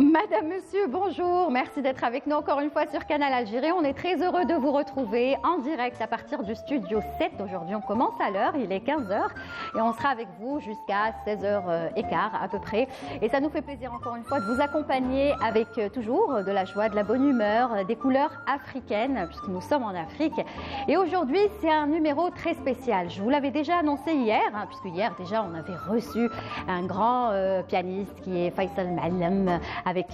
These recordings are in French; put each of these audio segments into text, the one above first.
Madame, monsieur, bonjour. Merci d'être avec nous encore une fois sur Canal Algérie. On est très heureux de vous retrouver en direct à partir du studio 7. Aujourd'hui, on commence à l'heure, il est 15h et on sera avec vous jusqu'à 16h15 à peu près. Et ça nous fait plaisir encore une fois de vous accompagner avec toujours de la joie, de la bonne humeur, des couleurs africaines puisque nous sommes en Afrique. Et aujourd'hui, c'est un numéro très spécial. Je vous l'avais déjà annoncé hier, puisque hier déjà on avait reçu un grand pianiste qui est Faisal Ma'alem avec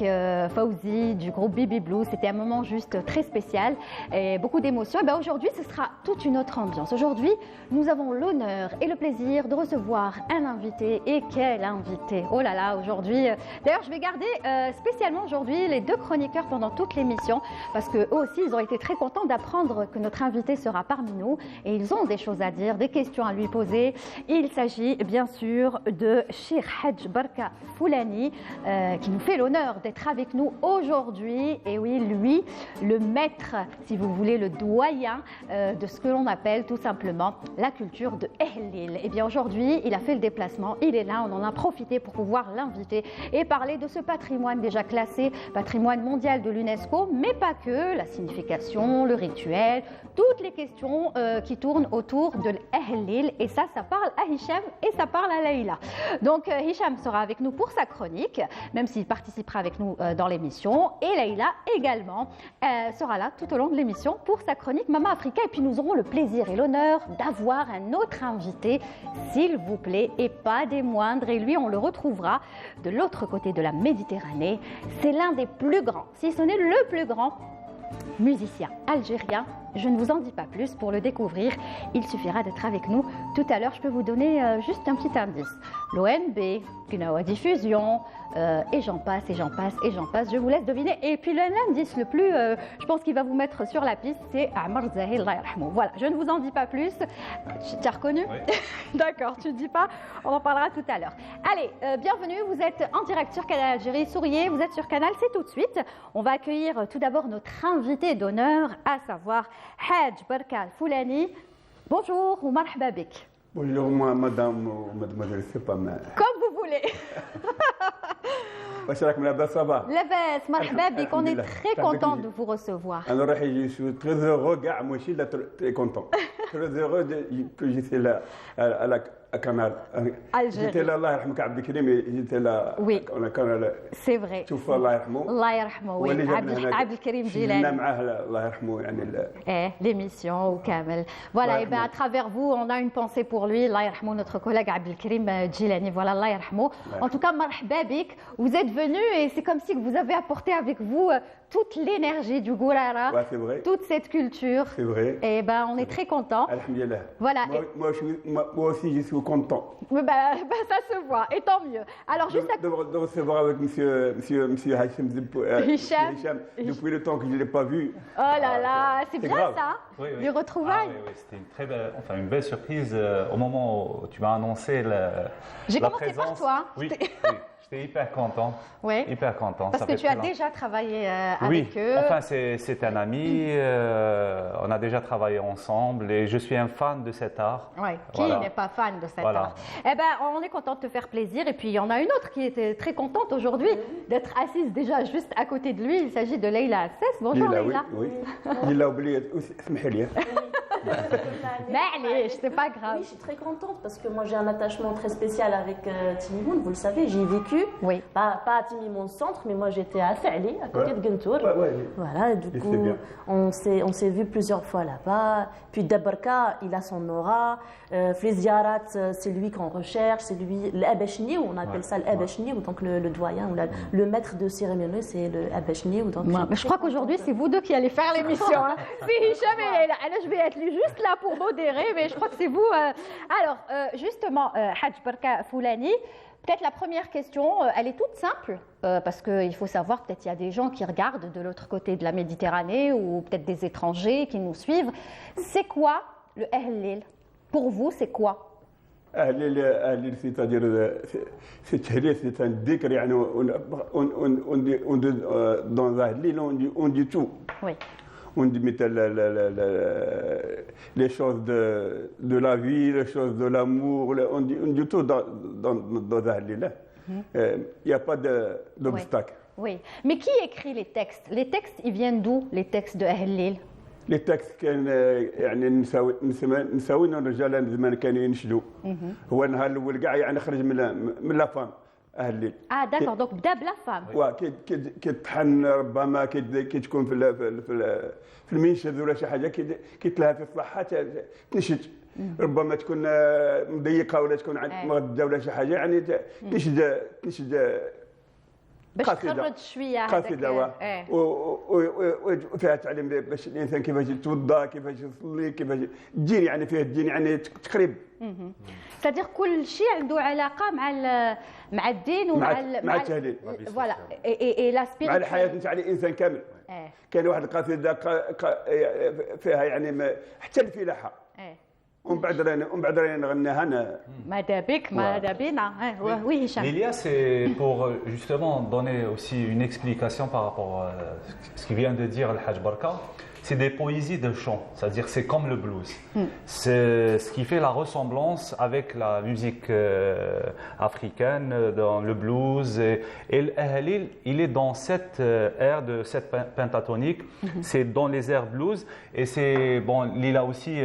Fawzi du groupe Bibi Blue. C'était un moment juste très spécial et beaucoup d'émotions. Et bien aujourd'hui, ce sera toute une autre ambiance. Aujourd'hui, nous avons l'honneur et le plaisir de recevoir un invité. Et quel invité! Oh là là, aujourd'hui. D'ailleurs, je vais garder spécialement aujourd'hui les deux chroniqueurs pendant toute l'émission parce qu'eux aussi, ils ont été très contents d'apprendre que notre invité sera parmi nous et ils ont des choses à dire, des questions à lui poser. Il s'agit bien sûr de Cheikh Hadj Barka Foulani qui nous fait l'honneur d'être avec nous aujourd'hui. Et oui, lui, le maître, si vous voulez, le doyen de ce que l'on appelle tout simplement la culture de Ehlil. Et bien aujourd'hui, il a fait le déplacement, il est là, on en a profité pour pouvoir l'inviter et parler de ce patrimoine déjà classé, patrimoine mondial de l'UNESCO, mais pas que, la signification, le rituel, toutes les questions qui tournent autour de l'Ehlil. Et ça parle à Hicham et ça parle à Leïla. Donc Hicham sera avec nous pour sa chronique, même s'il participera avec nous dans l'émission. Et Leïla également sera là tout au long de l'émission pour sa chronique Mama Africa. Et puis nous aurons le plaisir et l'honneur d'avoir un autre invité, s'il vous plaît, et pas des moindres. Et lui, on le retrouvera de l'autre côté de la Méditerranée. C'est l'un des plus grands, si ce n'est le plus grand musicien algérien. Je ne vous en dis pas plus. Pour le découvrir, il suffira d'être avec nous tout à l'heure. Je peux vous donner juste un petit indice. L'ONB, Gnawa Diffusion, et j'en passe, et j'en passe, et j'en passe. Je vous laisse deviner. Et puis l'indice le plus, je pense qu'il va vous mettre sur la piste, c'est Amar Zahil, Allah yarhamou. Voilà, je ne vous en dis pas plus. Tu as reconnu? Oui. D'accord, tu ne dis pas. On en parlera tout à l'heure. Allez, bienvenue. Vous êtes en direct sur Canal Algérie. Souriez, vous êtes sur Canal, c'est tout de suite. On va accueillir tout d'abord notre invité d'honneur, à savoir Hadj Barka Foulani. Bonjour ou marhaba bik. Bonjour, moi, madame ou mademoiselle, c'est pas mal. Comme vous voulez. Labas, marhaba bik. On est très content de vous recevoir. Alors, je suis très heureux, moi aussi, d'être très content. Très heureux que j'étais là à Canal Algérie. J'étais là, Allah yarhamou Abdelkrim, j'étais là. Oui, Canal. c'est vrai. شوف الله يرحمه. الله يرحمه. Oui, Abdelkrim Djilani. الله يرحمه يعني l'émission au Kamel. Voilà, et bien à travers vous, on a une pensée pour lui. Allah yarhamou, notre collègue Abdelkrim Djilani. Voilà, Allah yarhamou. En tout cas, marhaba bik. Vous êtes venu et c'est comme si vous avez apporté avec vous toute l'énergie du Gourara, toute cette culture. C'est vrai. Et ben, on est très content. Alhamdulillah. Voilà. Moi aussi, je suis content. Ça se voit, et tant mieux. Alors, juste de recevoir avec monsieur Hicham depuis le temps que je ne l'ai pas vu. Oh là là, c'est bien grave. Ça, oui. les retrouvailles. Oui, c'était une très belle, une belle surprise au moment où tu m'as annoncé J'ai la commencé présence. par toi. Oui. J'étais hyper content. Oui. Hyper content. Parce que tu as déjà travaillé avec eux. Enfin, c'est un ami. On a déjà travaillé ensemble et je suis un fan de cet art. Oui. Qui n'est pas fan de cet art? Eh ben, on est content de te faire plaisir. Et puis, il y en a une autre qui était très contente aujourd'hui d'être assise déjà juste à côté de lui. Il s'agit de Leïla Access. Bonjour Leïla. Oui. Il a oublié. C'est pas grave. Oui, je suis très contente parce que moi j'ai un attachement très spécial avec Timimoun, vous le savez, j'y ai vécu. Oui. Pas à Timimoun centre, mais moi j'étais à Fa'ali, à côté de Gentour. Voilà, du coup, on s'est vu plusieurs fois là-bas. Puis Dabarka, il a son aura. Fliziarat, c'est lui qu'on recherche, c'est lui, l'Abashni, on appelle ça l'Abashni, donc le doyen ou le maître de cérémonie, c'est le Abashni. Je crois qu'aujourd'hui, c'est vous deux qui allez faire l'émission. Hein. C'est Hicham et Leïla. Alors, je vais être juste là pour modérer, mais je crois que c'est vous. Alors, justement, Hadj Barka Foulani, peut-être la première question, elle est toute simple, parce qu'il faut savoir, peut-être il y a des gens qui regardent de l'autre côté de la Méditerranée, ou peut-être des étrangers qui nous suivent. C'est quoi le Ehlil? Pour vous, c'est quoi? Ehlil, c'est-à-dire, c'est un décret. Dans Ehlil, on dit tout. Oui. on dit les choses de la vie, les choses de l'amour, on dit tout dans Ahlil. Il n'y a pas d'obstacle. Oui, mais qui écrit les textes? Les textes, ils viennent d'où, les textes de Ahlil? Les textes كان يعني نساوينا الرجال زمان كانوا ينشدوا هو النهار الاول كاع يعني خرج من لا فام اهل اه داكور دونك بدا بلا فام كيطحن ربما كي تكون في المنشد ولا شي حاجه كيتلها في الصحه تنشد ربما تكون مضيقه ولا تكون مغده ولا شي حاجه يعني تنشد باش تخرج شويه قصيده وفيها تعليم باش الانسان كيفاش يتوضا كيفاش يصلي كيفاش الدين يعني فيه الدين يعني تقريب c'est-à-dire كل شيء عنده علاقه مع الدين ومع مع التهليل فوالا اي لا سبيريت مع الحياه نتاع الانسان كامل كان واحد القصيده فيها يعني حتى الفلاحه ومن بعد راني نغنيها انا ماذا بك ماذا بنا oui Hicham. Lilia, c'est pour justement donner aussi une explication par rapport à ce qui vient de dire Al-Hajj Barka. C'est des poésies de chant, c'est-à-dire c'est comme le blues. C'est ce qui fait la ressemblance avec la musique africaine, dans le blues. Et l'Ahlil, il est dans cette aire de cette pentatonique, c'est dans les airs blues. Et c'est, bon, Lila aussi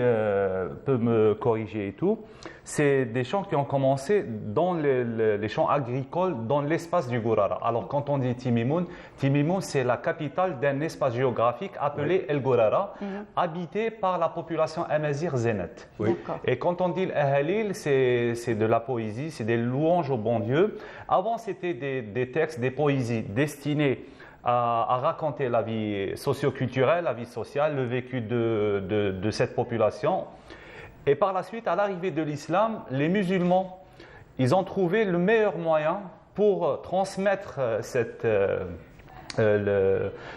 peut me corriger et tout. C'est des chants qui ont commencé dans les champs agricoles, dans l'espace du Gourara. Alors quand on dit Timimoun, Timimoun c'est la capitale d'un espace géographique appelé El Gourara, habité par la population amazigh Zénet. Oui. Et quand on dit l'Ahlil, c'est de la poésie, c'est des louanges au bon Dieu. Avant c'était des textes, des poésies destinées à raconter la vie socio-culturelle, la vie sociale, le vécu de cette population. Et par la suite, à l'arrivée de l'islam, les musulmans, ils ont trouvé le meilleur moyen pour transmettre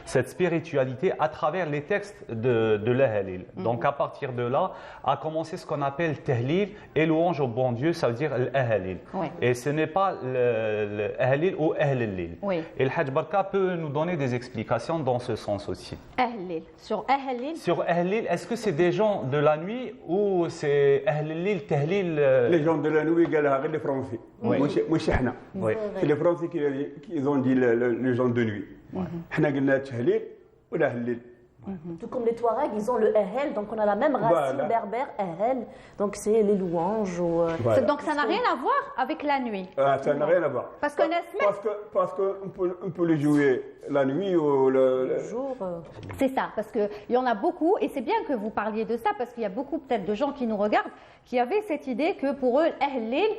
cette spiritualité à travers les textes de l'Ahlil. Donc à partir de là, a commencé ce qu'on appelle Tahlil et louange au bon Dieu, ça veut dire l'Ahlil. Oui. Et ce n'est pas l'Ahlil ou Ahlil. Oui. Et le Hajj Barka peut nous donner des explications dans ce sens aussi. Ahlil. Sur Ahlil. Sur Ahlil, est-ce que c'est des gens de la nuit ou c'est Ahlil, Tahlil Les gens de la nuit, les Français. مش احنا. C'est les Français qui ont dit les gens de nuit. احنا قلنا تهليل ولا هليل. Tout comme les Touaregs, ils ont le Ehel, donc on a la même racine berbère, Ehel, donc c'est les louanges. Donc ça n'a rien à voir avec la nuit. Ça n'a rien à voir. Parce parce qu'on peut le jouer la nuit ou le jour. C'est ça, parce qu'il y en a beaucoup, et c'est bien que vous parliez de ça, parce qu'il y a beaucoup peut-être de gens qui nous regardent, qui avaient cette idée que pour eux, Ehlil,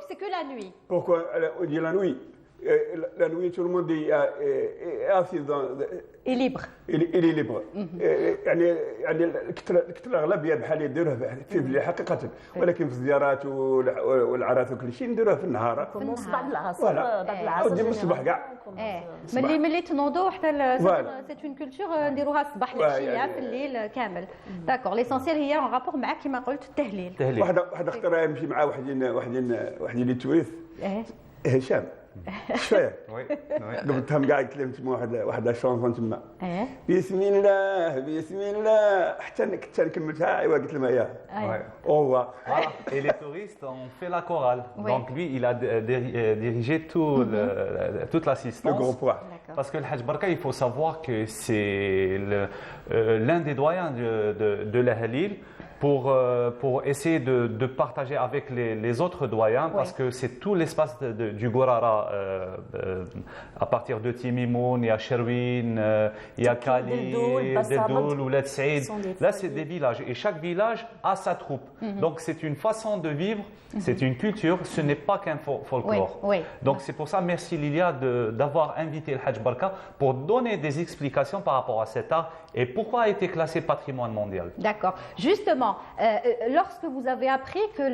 c'est que la nuit. Pourquoi on dit la nuit? La nuit, tout le monde est assis est libre. Il est libre. يعني كثر الأغلبية بحال يديروها في حقيقة ولكن في الزيارات والعراس وكل شيء نديروها في النهار. بعد العصر بعد العصر. من الصباح كاع. ملي تنوضوا حتى c'est une culture نديروها الصباح العشية في الليل كامل. داكور ليسونسيال هي ان رابور مع كيما قلت التهليل. واحد اختار يمشي مع واحد اللي تويس هشام. شويه قبلتهم قاعد كلمت مع واحد الشونسون تما بسم الله حتى كملتها ايوا قلت لهم اياها هو et les touristes ont fait la chorale donc lui il a dirigé toute l'assistance le groupe parce que le Hajj Barka il faut savoir que c'est l'un des doyens de l'Ahlil pour essayer de partager avec les autres doyens parce que c'est tout l'espace du Gourara à partir de Timimoun, il y a Sherwin, il y a Kali, Dedoul, Ouled Saïd. Là c'est des villages et chaque village a sa troupe. Donc c'est une façon de vivre, c'est une culture, ce n'est pas qu'un folklore. Donc c'est pour ça merci Lilia d'avoir invité le Hajj Barka pour donner des explications par rapport à cet art et pourquoi a été classé patrimoine mondial. D'accord. Justement, lorsque vous avez appris que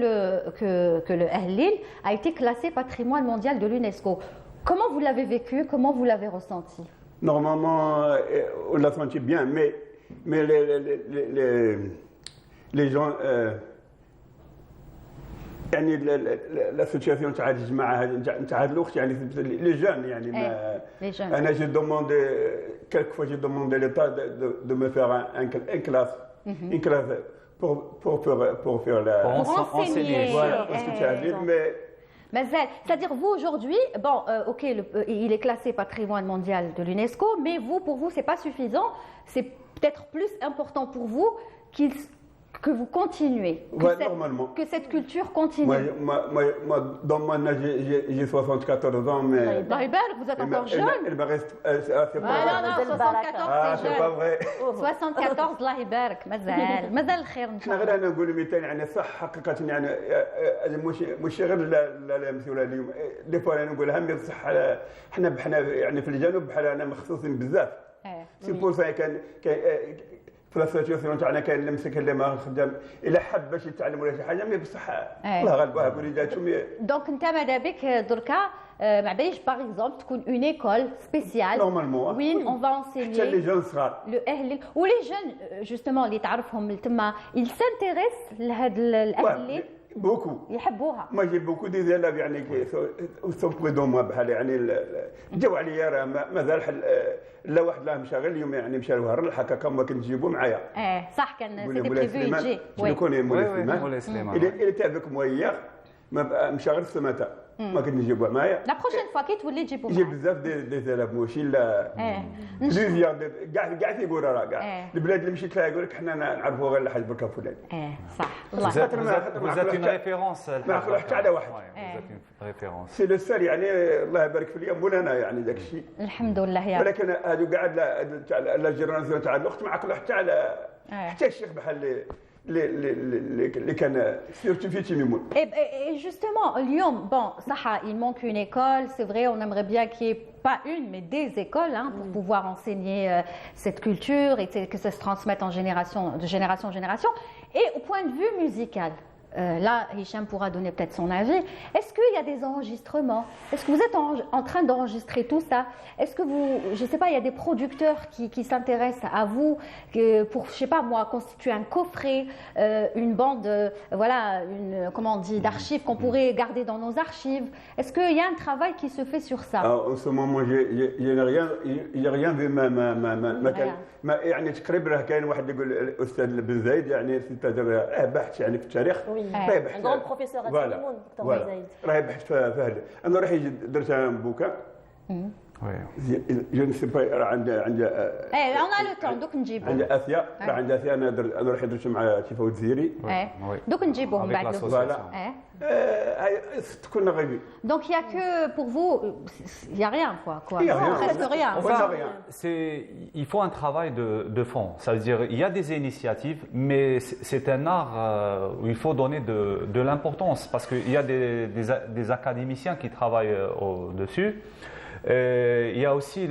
le Ahlil a été classé patrimoine mondial de l'UNESCO, comment vous l'avez vécu, comment vous l'avez ressenti? Normalement, on l'a senti bien, mais les gens يعني لا سيتياسيون تاع الجماعه تاع هذه الاخت يعني لي جون يعني ما انا جي دوموندي كالك فوا جي دوموندي ليتا دو مو فيغ ان كلاس pour faire la enseigner. Voilà, parce que tu as dit, mais Mazel. C'est-à-dire, vous, aujourd'hui, bon, ok, il est classé patrimoine mondial de l'UNESCO, mais vous, pour vous, c'est pas suffisant. C'est peut-être plus important pour vous que vous continuez, que cette culture continue. Moi, dans mon âge, j'ai 74 ans, mais... Vous êtes encore jeune. Il me reste... c'est pas non, 74, c'est c'est pas vrai. 74, الله يبارك. مازال الخير ان شاء الله. غير انا نقول مثال يعني صح حقيقه يعني مش غير لا مسؤول اليوم دي فوا انا نقولها مي بصح حنا يعني في الجنوب بحال انا مخصوصين بزاف. سي بور سا كان في الاسوسياسيون تاعنا كاين اللي مسك اللي ما خدام الا حب باش يتعلم ولا شي حاجه مي بصح الله غالبها وليداتهم. دونك انت ماذا بك دركا ما باليش باغ اكزومبل تكون اون ايكول سبيسيال وين اون فا انسيني حتى لي جون صغار لو اهل ولي جون جوستومون اللي تعرفهم تما يل سانتيريس لهاد الاهل بوكو يحبوها. ما جي بوكو دي زيلاب يعني سون بريدون بحال يعني جاو عليا راه مازال لا واحد لا مشى غير اليوم يعني مشى لهرن هكاكا ما كنجيبو معايا. صح كان سيتي بريفو يجي. شكون مولاي سليمان اللي تعبك مويا ما مشى غير السماته ما كنجيبوها معايا. لا بروشين فوا كي تولي تجيبو يجيب بزاف دي زيلاب موشي لا بليزيار كاع تيقول راه كاع البلاد اللي مشيت لها يقول لك حنا نعرفوا غير الحاج بركه فلان. صح Vous êtes une référence. ما نقول حتى على واحد. سي لو سال يعني الله يبارك في اليوم مولانا يعني داك الشيء. الحمد لله يا رب. ولكن هادو قاعد لا جيرانسيون تاع الاخت ما عقلوا حتى على حتى الشيخ بحال اللي كان سيرتو في تيميمون. Et justement, Lyon, bon, ça, il manque une école, c'est vrai, on aimerait bien qu'il n'y ait pas une, mais des écoles pour pouvoir enseigner cette culture et que ça se transmette de génération en génération. Et au point de vue musical, là, Hicham pourra donner peut-être son avis. Est-ce qu'il y a des enregistrements? Est-ce que vous êtes en train d'enregistrer tout ça? Est-ce que vous, je ne sais pas, il y a des producteurs qui s'intéressent à vous pour, je ne sais pas moi, constituer un coffret, une bande, voilà, comment on dit, d'archives qu'on pourrait garder dans nos archives? Est-ce qu'il y a un travail qui se fait sur ça? En ce moment, il n'y a rien vu ما يعني تقريبا كاين واحد يقول الاستاذ بن زايد يعني بحث يعني في التاريخ راه بحث غون بروفيسور تيمون دكتور بن زايد راه بحث في هذا انا روحي درت بوكا جو نسي با راه عندها اون لو طون دوك نجيبو عندها اسيا راه عندها اسيا انا روحي درت مع تيفاوت زيري دوك نجيبوهم بعد تكون غيبي. Donc il y a que pour vous il y a rien quoi. Il y a rien. Presque rien. Il faut un travail de fond. Ça veut dire il y a des initiatives, mais c'est un art où il faut donner de l'importance parce qu'il y a des académiciens qui travaillent au-dessus. Il y a aussi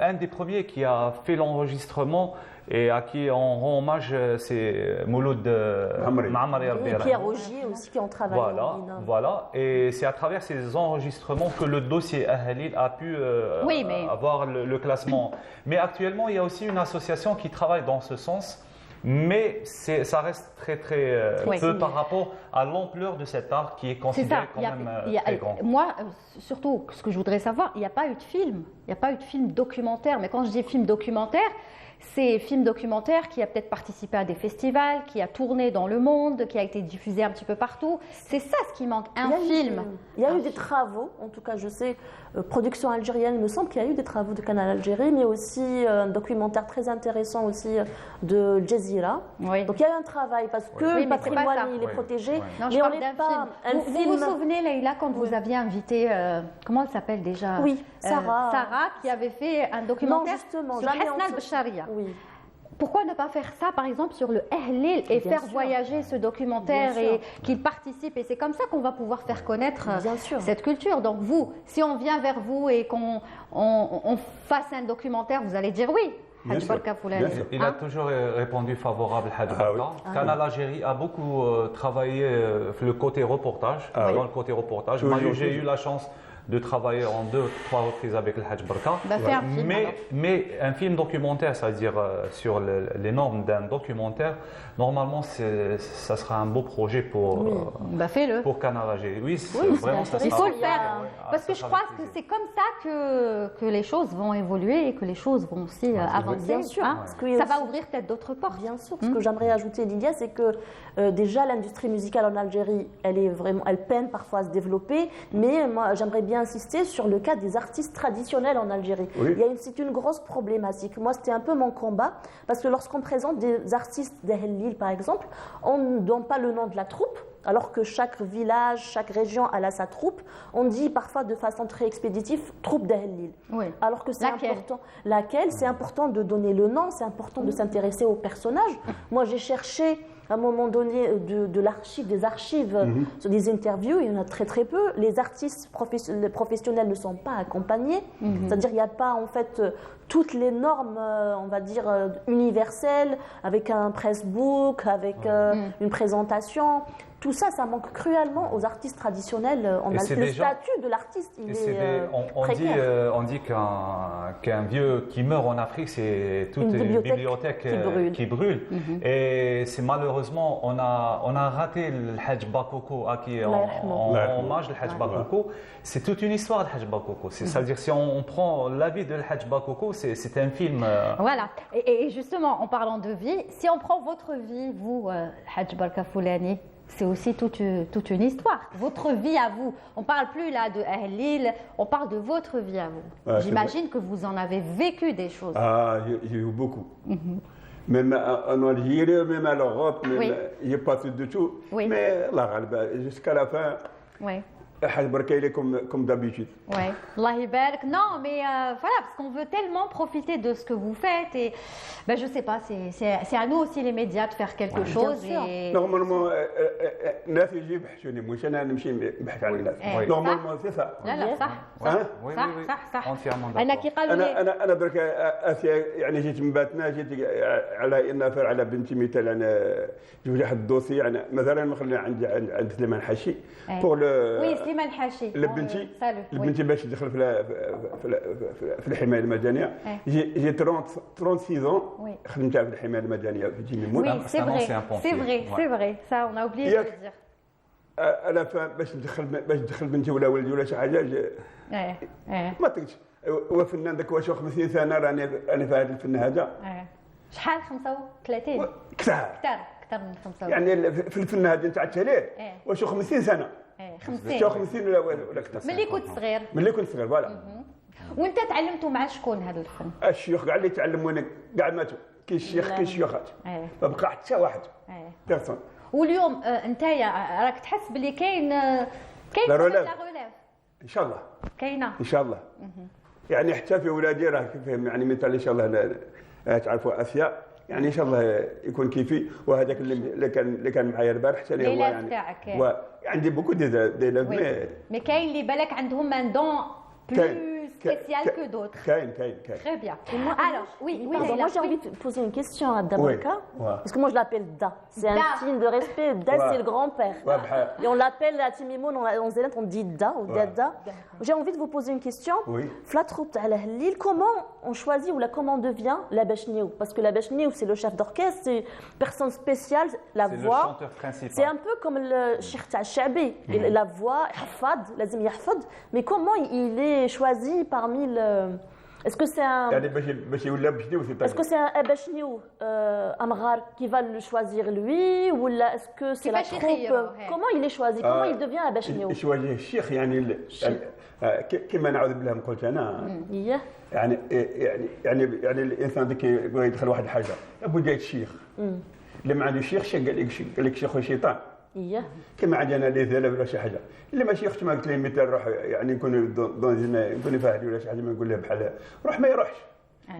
un des premiers qui a fait l'enregistrement et à qui on rend hommage, c'est Mouloud Ma'amari et Pierre Augier aussi qui ont travaillé. Voilà. Et c'est à travers ces enregistrements que le dossier Ahalil a pu avoir le classement. Mais actuellement, il y a aussi une association qui travaille dans ce sens. Mais ça reste très peu par rapport à l'ampleur de cet art qui est considéré quand même très grand. Moi, surtout, ce que je voudrais savoir, il n'y a pas eu de film. Il n'y a pas eu de film documentaire. Mais quand je dis film documentaire, c'est film documentaire qui a peut-être participé à des festivals, qui a tourné dans le monde, qui a été diffusé un petit peu partout. C'est ça ce qui manque, un film. Il y a eu des travaux, en tout cas je sais, production algérienne, il me semble qu'il y a eu des travaux de Canal Algérie, mais aussi un documentaire très intéressant aussi de Jazeera. Oui. Donc il y a eu un travail parce que le patrimoine il est protégé. Non, je parle d'un film. Vous vous souvenez Leïla quand vous aviez invité, comment elle s'appelle déjà? Oui, Sarah qui avait fait un documentaire sur Hasna al-Basharia. Oui. Pourquoi ne pas faire ça, par exemple, sur le Ahlil et faire voyager ce documentaire et qu'il participe? Et c'est comme ça qu'on va pouvoir faire connaître cette culture. Donc vous, si on vient vers vous et qu'on fasse un documentaire, vous allez dire oui. Il a toujours répondu favorable à Hadj Barka. Canal Algérie a beaucoup travaillé le côté reportage. Dans le côté reportage, moi j'ai eu la chance de travailler en 2 ou 3 reprises avec le Hajj Barka. Mais un film documentaire, c'est-à-dire sur les normes d'un documentaire, normalement, ça sera un beau projet pour Canal Algérie. Oui, vraiment, ça il faut le faire. Parce que je crois que c'est comme ça que les choses vont évoluer et que les choses vont aussi avancer. Bien sûr. Hein, ça va ouvrir peut-être d'autres portes. Bien sûr. Ce que j'aimerais ajouter, Lydia, c'est que déjà l'industrie musicale en Algérie, elle peine parfois à se développer, mais moi j'aimerais bien insister sur le cas des artistes traditionnels en Algérie. Oui. C'est une grosse problématique. Moi, c'était un peu mon combat, parce que lorsqu'on présente des artistes d'Ahl-Lil, par exemple, on ne donne pas le nom de la troupe, alors que chaque village, chaque région a sa troupe. On dit parfois de façon très expéditive troupe d'Ahl-Lil. Oui. Alors que c'est important. C'est important de donner le nom, c'est important de s'intéresser aux personnages. Moi, j'ai cherché à un moment donné des archives sur des interviews, il y en a très très peu. Les artistes professionnels ne sont pas accompagnés. C'est-à-dire qu'il n'y a pas en fait toutes les normes, on va dire, universelles, avec un pressbook, avec une présentation. Tout ça, ça manque cruellement aux artistes traditionnels. Le statut de l'artiste, on dit qu'un vieux qui meurt en Afrique, c'est toute une bibliothèque qui brûle. Et c'est malheureusement, on a raté le Hajj Bakoko en hommage le Hajj Bakoko. C'est toute une histoire de Hajj Bakoko. C'est-à-dire, si on prend la vie de Hajj Bakoko, c'est un film. Voilà. Et justement, en parlant de vie, si on prend votre vie, vous, Hajj Barka Foulani, c'est aussi toute une histoire. Votre vie à vous. On ne parle plus là de Ahl-Lil, on parle de votre vie à vous. J'imagine que vous en avez vécu des choses. Ah, j'ai eu beaucoup. Même en Algérie, même à l'Europe, j'ai passé de tout. Oui. Mais jusqu'à la fin. Oui. Hajj Barka, il est comme d'habitude. Oui, Allah Ibarak. Non, mais voilà, parce qu'on veut tellement profiter de ce que vous faites. Et je ne sais pas, c'est à nous aussi, les médias, de faire quelque chose. Normalement, normalement, c'est ça. صح أنا درك يعني جيت من باتنا جيت على النافر على بنتي مثال انا جوج واحد الدوسي يعني مثلا نخلي عند سليمان حاشي وي سليمان حاشي لبنتي باش تدخل في الحمايه المدنيه جي 36 خدمتها في الحمايه المدنيه في جيمي مول. Oui, c'est vrai, ça on a oublié de le dire. انا باش ندخل بنتي ولا ولدي ولا شي حاجه ما تقدش هو فنان ذاك واش 50 سنه راني في هذا الفن هذا. شحال 35 كثر من 35 يعني في الفن هذا نتاع التهليل واش 50 سنه 50 ولا اكثر ملي كنت صغير فوالا. وانت تعلمتوا مع شكون هذا الفن؟ الشيوخ كاع اللي تعلمونا كاع ماتوا. كاين الشيخ كاين الشيوخات ما بقى حتى واحد بيرسون. واليوم انتيا راك تحس بلي كاين لا روليف ان شاء الله كاينه ان شاء الله. يعني حتى في ولادي راه كيفهم يعني مثال ان شاء الله تعرفوا اشياء يعني ان شاء الله يكون كيفي. وهذاك اللي كان معايا البارح حتى اللي هو يعني عندي بوكو دي مي كاين اللي بالك عندهم ان دون بلو spécial que d'autres. Très bien. Alors, oui, moi j'ai envie de poser une question à Dabarka, parce que moi je l'appelle Da. C'est un signe de respect. Da, c'est le grand-père. Et on l'appelle à Timimoun, en Zénat, on dit Da ou Dada. J'ai envie de vous poser une question. Flatrout al-Ahlil, comment on choisit ou comment on devient la Bachniou? Parce que la Bachniou, c'est le chef d'orchestre, c'est une personne spéciale, la voix. C'est le chanteur principal. C'est un peu comme le Cheikh Ta'Chabi. La voix, Hafad, Lazim Yahfad. Mais comment il est choisi parmi le... Est-ce que c'est un... Est-ce que c'est un Bachniou, Amghar, qui va le choisir lui, ou est-ce que c'est la troupe? Comment il est choisi? Comment il devient un Bachniou? يشوجه الشيخ يعني كما نعوذ بالله ما قلت انا يعني الانسان ذاك يبغى يدخل واحد الحاجه لابد يجي الشيخ. اللي ما عنده شيخ قال لك شيخ الشيطان. كما عندنا لي ثلاث ولا شي حاجه اللي ماشي اختي ما قلت لي مثال روح يعني نكون نكون فاعل ولا شي حاجه ما نقول له بحال روح ما يروحش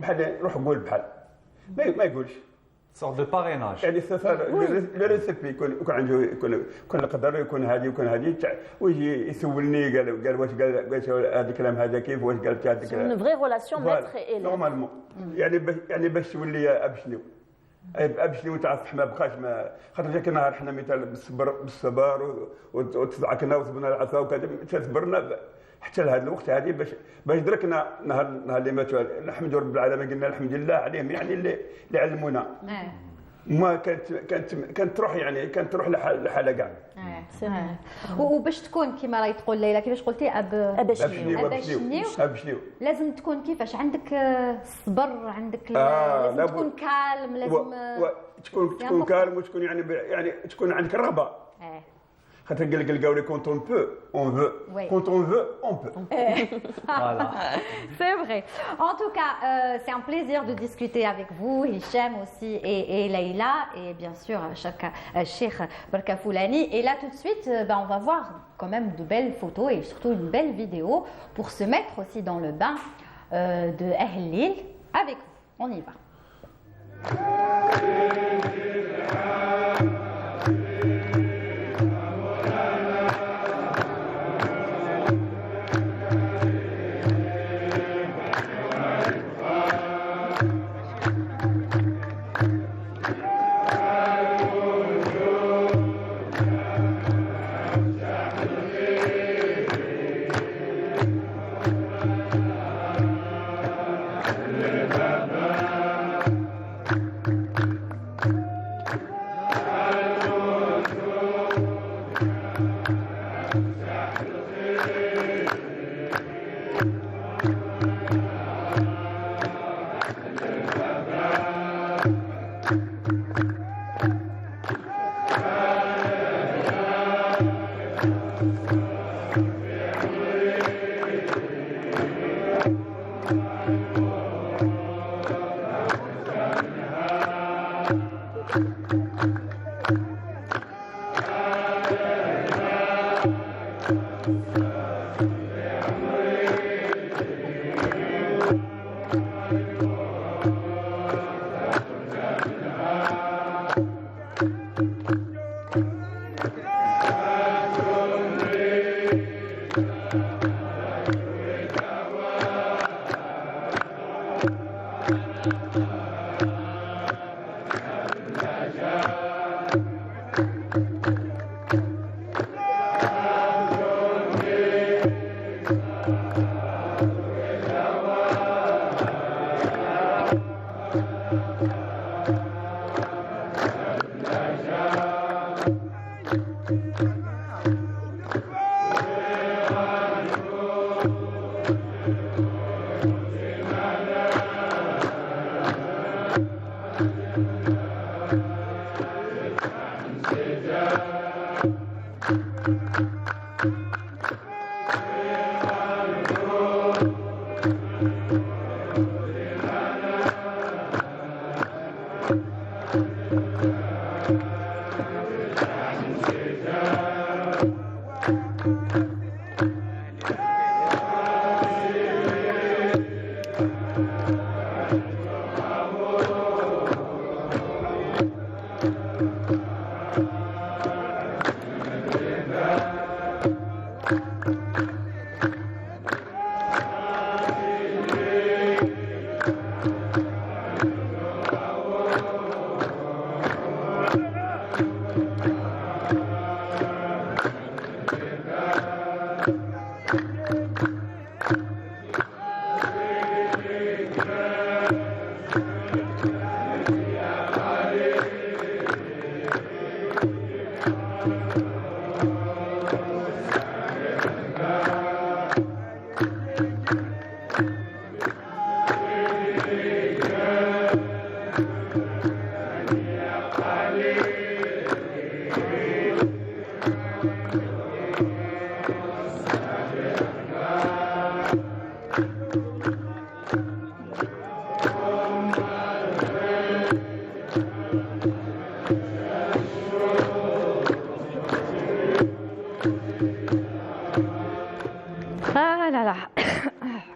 بحال روح قول بحال ما يقولش صور دو باريناج يعني لو ريسيبي يكون عنده يكون القدر يكون هذه ويجي يسولني قال واش قال هذا الكلام هذا كيف واش قالت هذا الكلام. une vraie relation maître et élève نورمالمون يعني باش تولي ابشني ابشني وتعرف ما بقاش ما خاطر جاك نهار حنا مثال بالصبر وتضعكنا وصبنا العصا وكذا تصبرنا حتى لهذا الوقت هذه باش دركنا نهار اللي ماتوا نحمدوا رب العالمين قلنا الحمد لله عليهم يعني اللي علمونا ما كانت تروح يعني كانت تروح لحالها كاع. وباش تكون كما راهي تقول ليلى كيفاش قلتي ابشنيو لازم تكون كيفاش عندك الصبر عندك لازم تكون كالم لازم تكون كالم وتكون يعني تكون عندك الرغبه. خاطر قال لي quand on peut on veut quand on veut on peut. Voilà. C'est vrai. En tout cas, c'est un plaisir de discuter avec vous, Hicham aussi et Leïla et bien sûr Cheikh Barka Foulani. Et là tout de suite, on va voir quand même de belles photos et surtout une belle vidéo pour se mettre aussi dans le bain de Ahlil avec vous. On y va.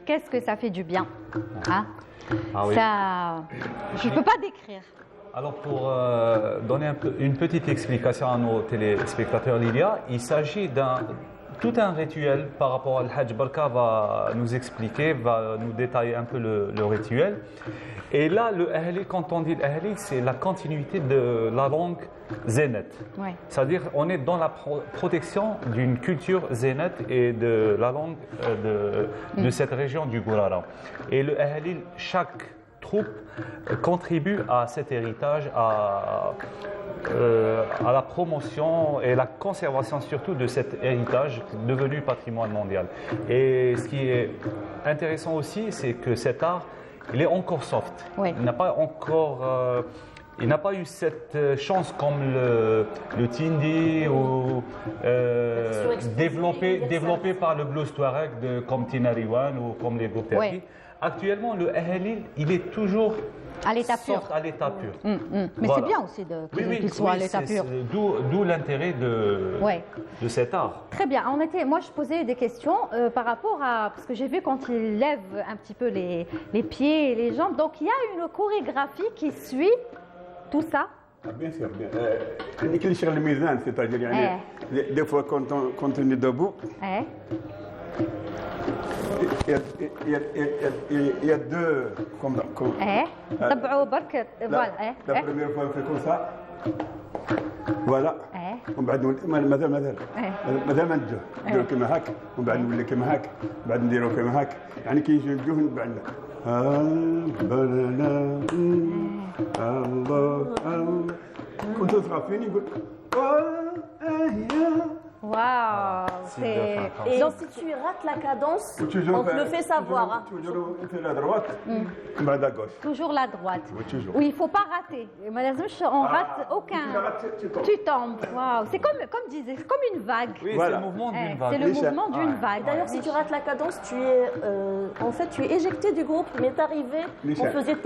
Qu'est-ce que ça fait du bien, hein? Ah oui. Ça, je ne peux pas décrire. Alors pour donner une petite explication à nos téléspectateurs, Lilia, il s'agit tout un rituel par rapport à Hajj Barka va nous expliquer, va nous détailler un peu le rituel. Et là, le Ahli, quand on dit l'Ahli, c'est la continuité de la langue zénète. Ouais. C'est-à-dire on est dans la protection d'une culture zénète et de la langue de cette région du Gourara. Et le Ahli, chaque troupe contribue à cet héritage, à la promotion et la conservation surtout de cet héritage devenu patrimoine mondial. Et ce qui est intéressant aussi, c'est que cet art, il est encore soft. Oui. Il n'a pas encore... il n'a pas eu cette chance comme le Tindi ou développé par le blues touareg comme Tinariwan ou comme les groupes Terki. Actuellement, le Ahli, il est toujours à l'état pur. À l'état pur. Mais voilà. C'est bien aussi qu'il soit à l'état pur. D'où l'intérêt de cet art. Très bien. Moi, je posais des questions par rapport à... Parce que j'ai vu quand il lève un petit peu les pieds et les jambes. Donc, il y a une chorégraphie qui suit tout ça. Bien sûr, bien. Il y a le mizan, c'est-à-dire, des fois, quand on est debout, il y a deux... La première fois, on fait comme ça. Voilà. ومن بعد مثلا ما نديرو كيما هاك ومن بعد نولي كيما هاك ومن بعد نديرو كيما هاك يعني كي نجيو من بعد الله كنت صغافين يقول Waouh! Et donc, si tu rates la cadence, on te le fait savoir. Toujours la droite, bah à gauche. Toujours la droite. Oui, toujours. Oui, il ne faut pas rater. On rate aucun. Tu tombes. Waouh! C'est comme une vague. Oui, voilà. C'est le mouvement d'une vague. C'est le mouvement d'une vague. D'ailleurs, si tu rates la cadence, tu es éjecté du groupe. Mais t'es arrivé, on faisait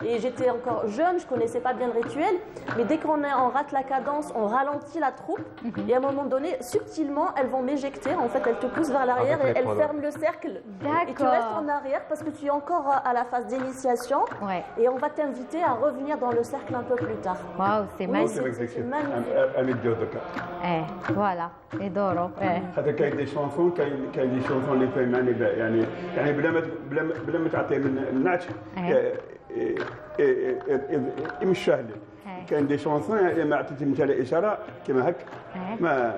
et j'étais encore jeune, je ne connaissais pas bien le rituel. Mais dès qu'on rate la cadence, on ralentit la troupe et à un moment donné, subtilement, elles vont m'éjecter. En fait, elles te poussent vers l'arrière et elles ferment le cercle. Et tu restes en arrière parce que tu es encore à la phase d'initiation. Ouais. Et on va t'inviter à revenir dans le cercle un peu plus tard. Waouh, c'est magnifique. C'est magnifique. Voilà. Et Doro. Il y a des chansons, les femmes, يعني بلا ما تعطي من النعش يمشوا عليه. كاين دي شونسون ما عطيتي مثلا الاشاره كيما هك ما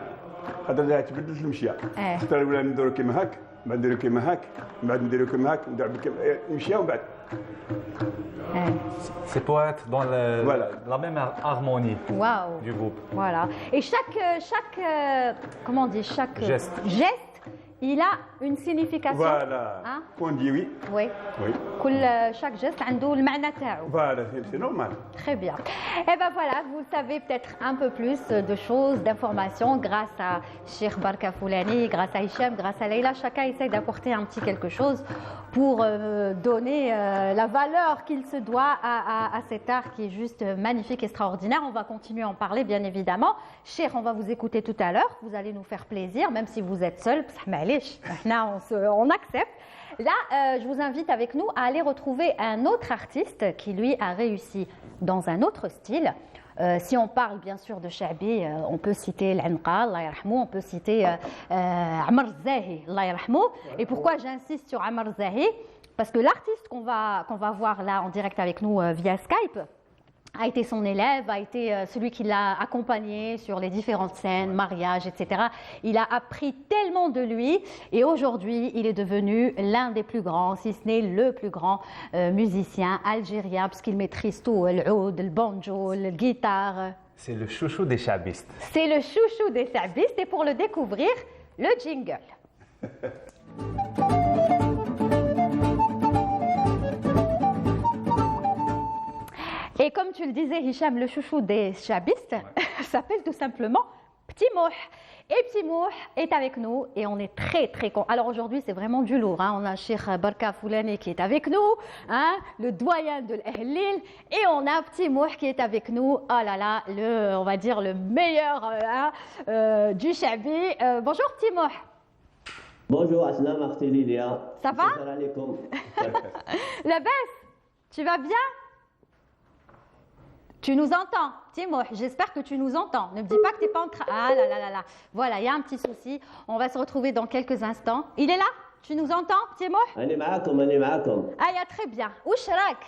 خاطر لها تبدلت المشيه ترى ولا نديرو كيما هك بعد نديرو كيما هك بعد نديرو كيما هك المشيه ومن بعد c'est pour être dans la même harmonie du groupe. Voilà. Et chaque comment on dit, chaque geste, il a une signification. Voilà. On dit oui. Oui. Chaque geste a le معنى تاعو. Voilà, c'est normal. Très bien. Et ben voilà, vous savez peut-être un peu plus de choses, d'informations grâce à Cheikh Barka Foulani, grâce à Hicham, grâce à Leïla. Chacun essaie d'apporter un petit quelque chose pour donner la valeur qu'il se doit à cet art qui est juste magnifique, extraordinaire. On va continuer à en parler, bien évidemment. Cheikh, on va vous écouter tout à l'heure. Vous allez nous faire plaisir, même si vous êtes seul. On accepte. Là, je vous invite avec nous à aller retrouver un autre artiste qui, lui, a réussi dans un autre style. Si on parle bien sûr de Chabi, on peut citer l'Anqa, Allah yarhamou, on peut citer Amr Zahi, Allah yarhamou. Et pourquoi j'insiste sur Amr Zahi? Parce que l'artiste qu'on va voir là en direct avec nous via Skype a été son élève, a été celui qui l'a accompagné sur les différentes scènes, mariages, etc. Il a appris tellement de lui et aujourd'hui, il est devenu l'un des plus grands, si ce n'est le plus grand musicien algérien, parce qu'il maîtrise tout, le oud, le banjo, le guitare. C'est le chouchou des chabistes. C'est le chouchou des chabistes et pour le découvrir, le jingle. Et comme tu le disais, Hicham, le chouchou des chabistes s'appelle tout simplement Petit Mouh. Et Petit Mouh est avec nous et on est très très contents. Alors aujourd'hui, c'est vraiment du lourd. On a Cheikh Barka Foulani qui est avec nous, le doyen de l'Ahlil, et on a Petit Mouh qui est avec nous. Oh là là, on va dire le meilleur du Chabi. Bonjour Petit Mouh. Bonjour, Aslam Artelilia. Ça va? La baisse, tu vas bien? Tu nous entends, Timour, j'espère que tu nous entends. Ne me dis pas que tu n'es pas en train... Ah là là là là. Voilà, il y a un petit souci. On va se retrouver dans quelques instants. Il est là? Tu nous entends, Timour? أنا معاكم. Ah, très bien. Wesh راك؟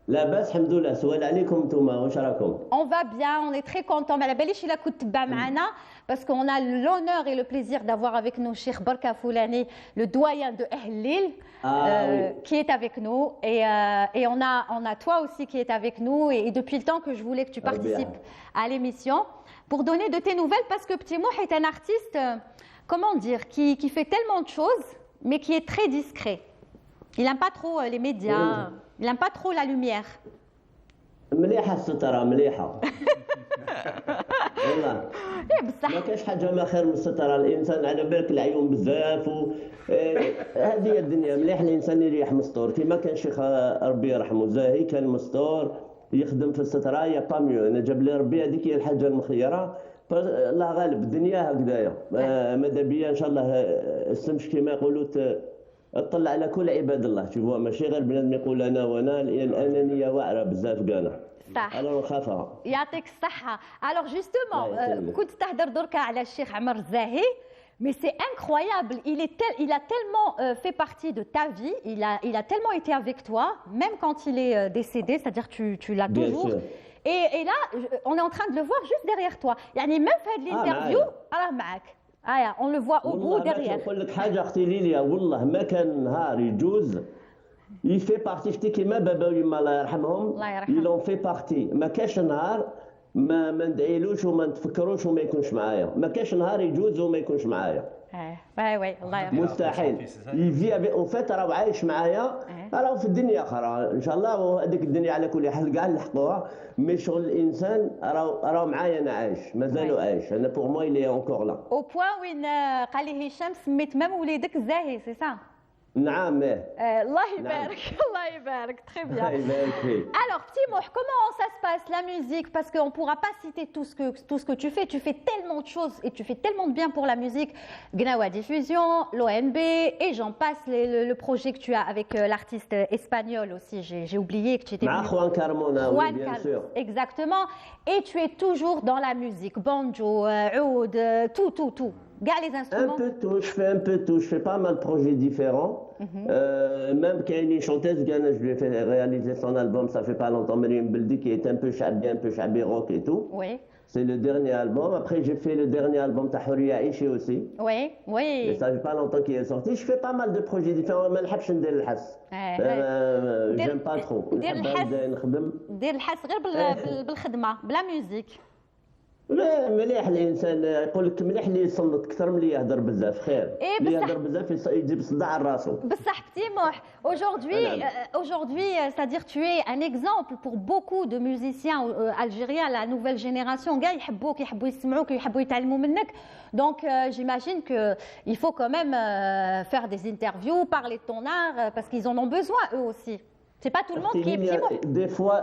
لاباس الحمد لله. سؤال عليكم نتوما واش راكم؟ On va bien, on est très contents. Mais la belle il a كنت تبع معنا parce qu'on a l'honneur et le plaisir d'avoir avec nous Cheikh Barka Foulani, le doyen de Ahlil, qui est avec nous. Et on a toi aussi qui est avec nous. Et depuis le temps que je voulais que tu participes à l'émission pour donner de tes nouvelles parce que Petit Mouh est un artiste, comment dire, qui fait tellement de choses, mais qui est très discret. Il n'aime pas trop les médias, il n'aime pas trop la lumière. مليحة السترة مليحة. والله. ما كاش حاجة ما خير من السترة. الإنسان على بالك العيون بزاف هذه هي الدنيا. مليح الإنسان يريح مستور. كيما كان شيخ ربي يرحمه زاهي كان مستور يخدم في السترة يا با ميو. أنا جاب لي ربي هذيك هي الحاجة المخيرة. الله غالب الدنيا هكذايا. ماذا بيا إن شاء الله السمش كيما يقولوا اطلع على كل عباد الله. شوفوا ماشي غير بنادم يقول انا وانا الانانيه واعره بزاف كانا. صح. انا نخافها. يعطيك الصحه. Alors justement كنت تهدر دركا على الشيخ عمر الزاهي. Mais c'est incroyable, il a tellement fait partie de ta vie, il a tellement été avec toi, même quand il est décédé, c'est-à-dire tu l'as toujours. Et là, on est en train de le voir juste derrière toi. يعني même fait l'interview, راه معك. On le voit au bout derrière. نقول لك حاجه اختي ليليا والله ما كان نهار يجوز يفي بارتي شتي كيما بابا ويما الله يرحمهم يلون في بارتي. ما كاش نهار ما ندعيلوش وما نتفكروش وما يكونش معايا. ما كاش نهار يجوز وما يكونش معايا. وي الله يرحمه. مستحيل يفي اون فيت راه عايش معايا راه في الدنيا اخرى ان شاء الله. وهذيك الدنيا على كل حال كاع نلحقوها. مي شغل الانسان راه معايا انا عايش مازالو عايش. انا بور موا il est encore là. Au point وين قال لي هشام سميت مام وليدك زاهي سي سا. نعم. الله يبارك الله يبارك. Très bien. Alors Petit Mouh, comment ça se passe la musique parce qu'on ne pourra pas citer tout ce que tu fais. Tu fais tellement de choses et tu fais tellement de bien pour la musique. Gnawa Diffusion, l'ONB et j'en passe le projet que tu as avec l'artiste espagnol aussi. J'ai oublié que tu étais venu. Juan Carmona, oui, bien sûr. Exactement. Et tu es toujours dans la musique, banjo, oud, tout. Gars les instruments. Un peu tout, je fais un peu tout. Je fais pas mal de projets différents. Même qu'il y a une chanteuse, je lui ai fait réaliser son album, ça fait pas longtemps, Myriam Beldi, qui est un peu chabi rock et tout. Oui. C'est le dernier album. Après, j'ai fait le dernier album Tahouria Aishi aussi. Oui. Et ça fait pas longtemps qu'il est sorti. Je fais pas mal de projets différents. Mais je j'aime pas trop. دير الحس غير بالخدمة بلا ميوزيك. لا مليح الانسان يقول لك مليح اللي يصلت اكثر من اللي يهضر بزاف خير. اللي يهضر بزاف يجيب صداع على راسو. بصح Petit Mouh, aujourd'hui c'est-à-dire tu es un exemple pour beaucoup de musiciens algériens, la nouvelle génération كاع يحبوك يحبوا يسمعوك يحبوا يتعلموا منك. Donc j'imagine que il faut quand même faire des interviews, parler de ton art parce qu'ils en ont besoin eux aussi. C'est pas tout le monde qui est Petit Mouh. Des fois,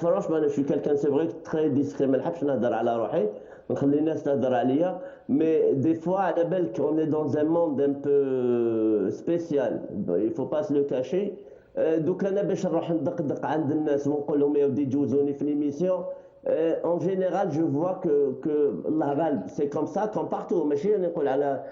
franchement, je suis quelqu'un, c'est vrai, très discret. ما نحبش نهضر على روحي نخلي الناس تهضر عليا. Mais des fois, على بالك on est dans un monde un peu spécial. Il faut pas se le cacher. دوك أنا باش نروح ندق عند الناس ونقول لهم يا ودي جوزوني في l'émission. En général, je vois que Allah غالب, c'est comme ça, comme partout. ماشي نقول على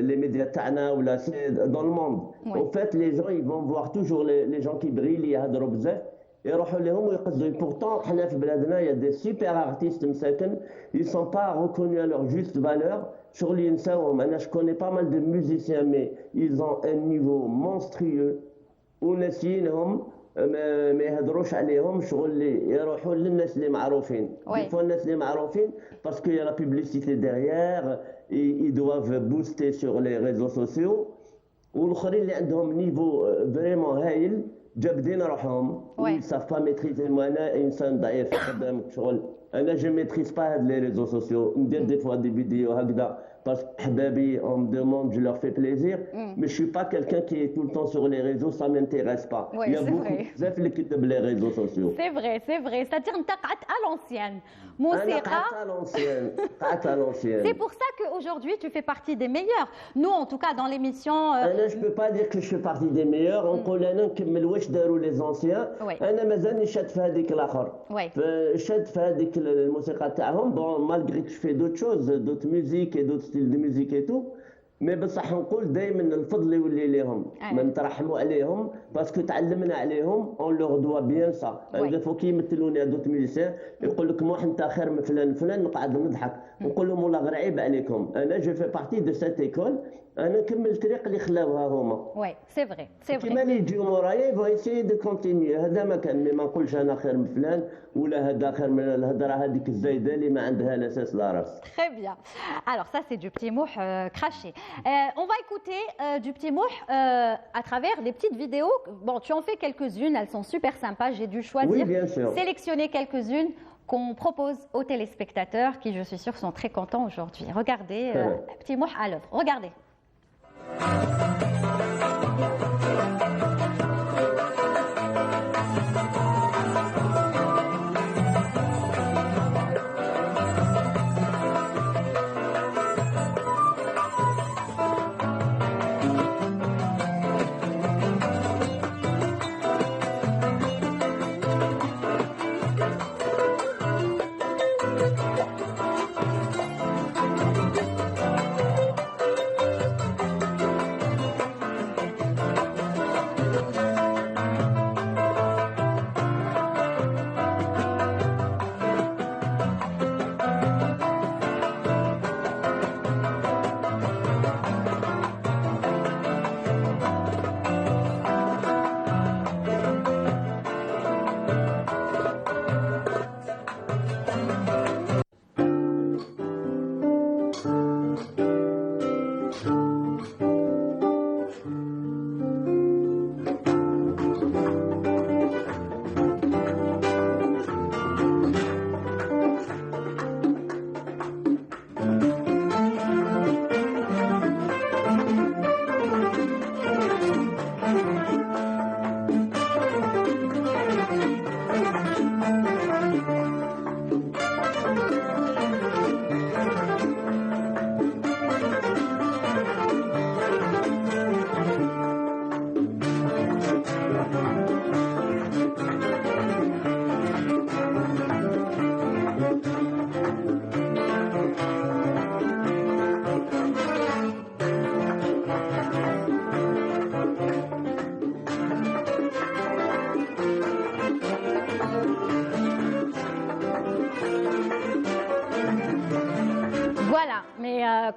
les médias تاعنا ولا dans le monde. En fait, les gens, ils vont voir toujours les gens qui brillent, اللي يهضروا بزاف. يروحوا لهم ويقصدوا. Pourtant, حنا في بلادنا, il y a des super artistes مساكن, ils sont pas reconnus à leur juste valeur. شغل ينساوهم. أنا je connais pas mal de musiciens, mais ils ont un niveau monstrueux. وناسيينهم ما يهضروش عليهم شغل اللي يروحوا للناس اللي معروفين. يفوا الناس اللي معروفين parce qu'il y a la publicité derrière, ils doivent booster sur les réseaux sociaux. والاخرين اللي عندهم نيفو فريمون هايل جابدين روحهم. ils savent pas maîtriser. انا انسان ضعيف قدامك شغل انا جو ميتريز با هاد لي ريزو سوسيو ندير دي فوا دي فيديو هكذا parce que حبابي on me demande je leur fais plaisir mais je suis pas quelqu'un qui est tout le temps sur les réseaux ça m'intéresse pas il y a beaucoup بزاف اللي كتب les réseaux sociaux c'est vrai c'est-à-dire انت قعدت à l'ancienne موسيقى قعدت à l'ancienne c'est pour ça qu'aujourd'hui tu fais partie des meilleurs nous en tout cas dans l'émission انا je peux pas dire que je fais partie des meilleurs نقول انا نكمل واش داروا les anciens انا مازالني شاد في هذيك الاخر شاد في هذيك الموسيقى تاعهم bon malgré que je fais d'autres choses d'autres musiques et d'autres ستيل دو ميوزيك اي تو مي بصح نقول دائما الفضل يولي ليهم ما نترحموا عليهم باسكو تعلمنا عليهم اون لور دوا بيان سا دي فوا كيمثلوني دوت ميوزيسيان يقول لك موح انت خير من فلان فلان نقعد نضحك نقول لهم والله غير عيب عليكم انا جو في بارتي دو سيت ايكول انا نكمل الطريق اللي خلاوها هما وي سي فري سي فري كيما اللي يجيو مورايا فو ايسيي دو كونتينيو هذا ما كان مي ما نقولش انا خير من فلان ولا هذا خير من الهضره هذيك الزايده اللي ما عندها الاساس لا راس. Très bien. Alors ça c'est du petit mouh craché. On va écouter du petit mouh à travers des petites vidéos. Bon, tu en fais quelques-unes, elles sont super sympas. J'ai dû choisir, sélectionner quelques-unes qu'on propose aux téléspectateurs qui, je suis sûre, sont très contents aujourd'hui. Regardez, petit mouh à l'œuvre. Regardez.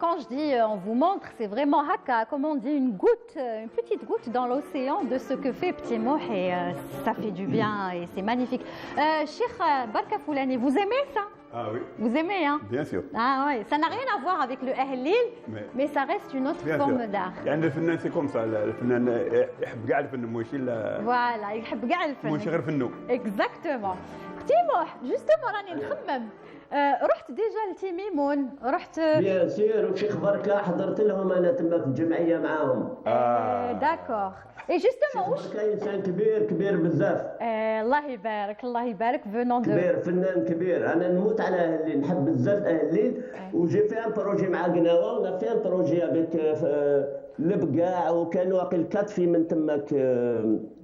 Quand je dis on vous montre, c'est vraiment haka, comme on dit, une goutte, une petite goutte dans l'océan de ce que fait Petit Mouh et ça fait du bien et c'est magnifique. Cheikh Barka Foulani, vous aimez ça? Ah oui. Vous aimez, hein? Bien sûr. Ah ouais, ça n'a rien à voir avec le Ahlil, mais ça reste une autre forme d'art. يعني الفنان سي كوم سا الفنان يحب كاع الفن ماشي فوالا يحب كاع الفن ماشي غير فنو. Exactement. Petit Mouh, justement راني نخمم رحت ديجا لتيميمون رحت بيان سير وشيخ بركه حضرت لهم انا تما في الجمعيه معاهم داكور اي جوستومون واش كاين انسان كبير بزاف الله يبارك فونون دو كبير فنان كبير انا نموت على اهلي نحب بزاف اهلي وجي في ان بروجي مع قناوه ونا في ان بروجي افيك البقاع وكانوا واقيل كاتفي من تماك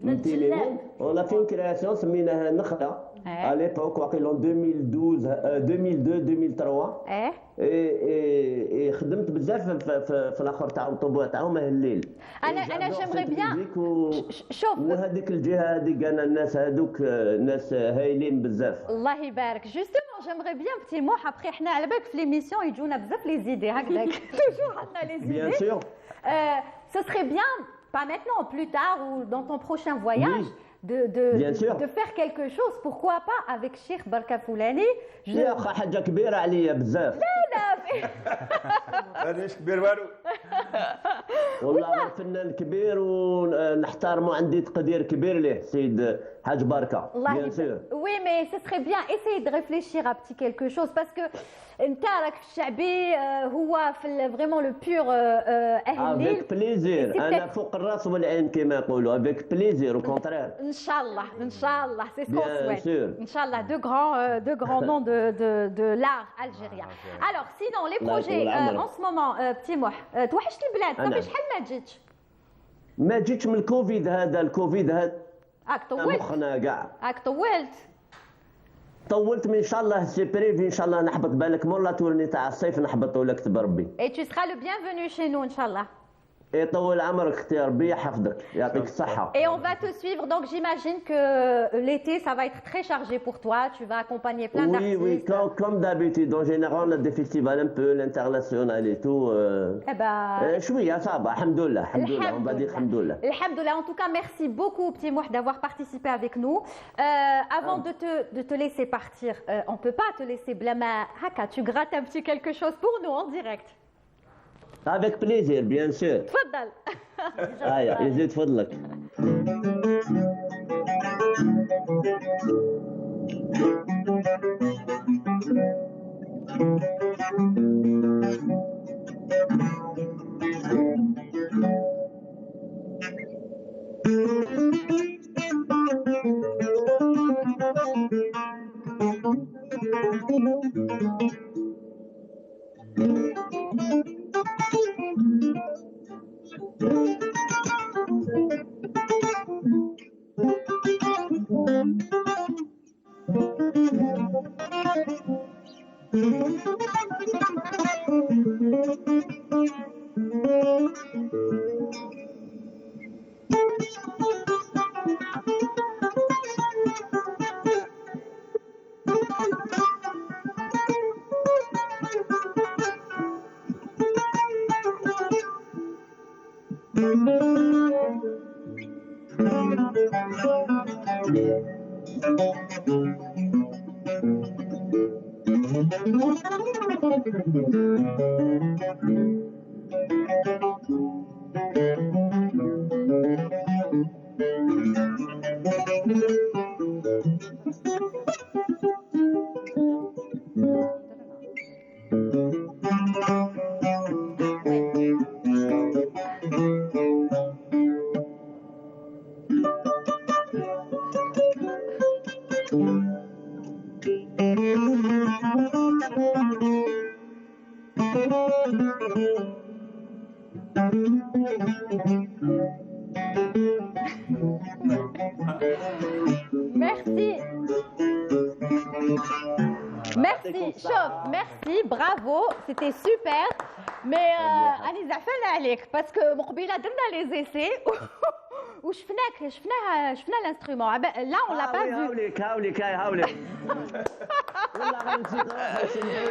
من تيميمون ونا في كرياسيون سميناها نخله à l'époque واقيلا 2002 اي خدمت بزاف في الاخر تاعهم الطبوع تاعهم الليل انا جيمري بيان شوف وهذيك الجهه هذيك انا الناس هذوك ناس هايلين بزاف الله يبارك جوستومون جيمري بيان بتي موح ابخي حنا على بالك في ليميسيون يجونا بزاف لي زيدي هكذاك توجور عندنا لي زيدي بيان سور ce serait bien pas maintenant plus tard ou dans ton prochain voyage de faire quelque chose, pourquoi pas avec Cheikh Barka Foulani. يا اخي حاجه كبيره عليا بزاف. لا مانيش كبير والو. والله فنان كبير ونحترمه، عندي تقدير كبير ليه سيد حاج بركه. bien sûr. Oui, mais ce serait bien essayer de réfléchir à petit quelque chose parce que انت راك في الشعبي هو في vraiment le pur اهل الليل. Avec plaisir. انا فوق الراس والعين كما يقولوا. Avec plaisir au contraire. ان شاء الله, c'est ce qu'on souhaite. Bien sûr. Inch'Allah, deux grands noms de l'art algérien. Alors, sinon, les projets en ce moment, petit Mouh, توحشت البلاد، صافي شحال ما جيتش؟ ما جيتش من الكوفيد هذا، الكوفيد هذا هاك طولت؟ مخنا كاع. هاك طولت؟ طولت، من ان شاء الله سي بريفي ان شاء الله نحبط بالك مور لا تورني تاع الصيف نحبطوا لك كتب ربي. Et tu seras le bienvenu chez nous, Inch'Allah. يطول عمرك اختي، ربي يحفظك يعطيك الصحة. Et on va te suivre, donc j'imagine que l'été ça va être très chargé pour toi, tu vas accompagner plein d'artistes. Oui, comme d'habitude, en général on a des festivals un peu l'international et tout. Eh ben... شوية صعبة، الحمد لله، on va dire الحمد لله. Alhamdoulilah, en tout cas merci beaucoup petit Mouh d'avoir participé avec nous. Avant de te laisser partir, on peut pas te laisser blâmer. Haka, tu grattes un petit quelque chose pour nous en direct. Avec plaisir, bien sûr. تفضل. يزيد فضلك. Merci, bravo, c'était super. Mais Annie زعفنا عليك parce que مقبلة درنا les essais وشفنا l'instrument. Là on l'a pas vu.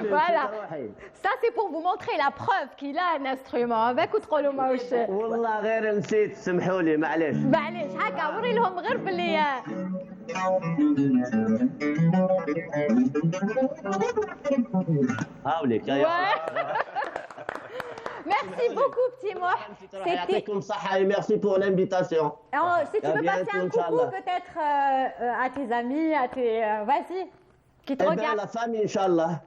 Voilà. Ça c'est pour vous montrer la preuve qu'il a un instrument. avec وتقولوا ماهوش. والله غير نسيت، سمحوا لي معليش. معليش هكا وري لهم غير باللي Merci beaucoup, petit Mouh. Ya'tikoum saha et merci pour l'invitation. Si tu veux passer un coucou peut-être à tes amis, à tes... Vas-y. على فامي ان شاء الله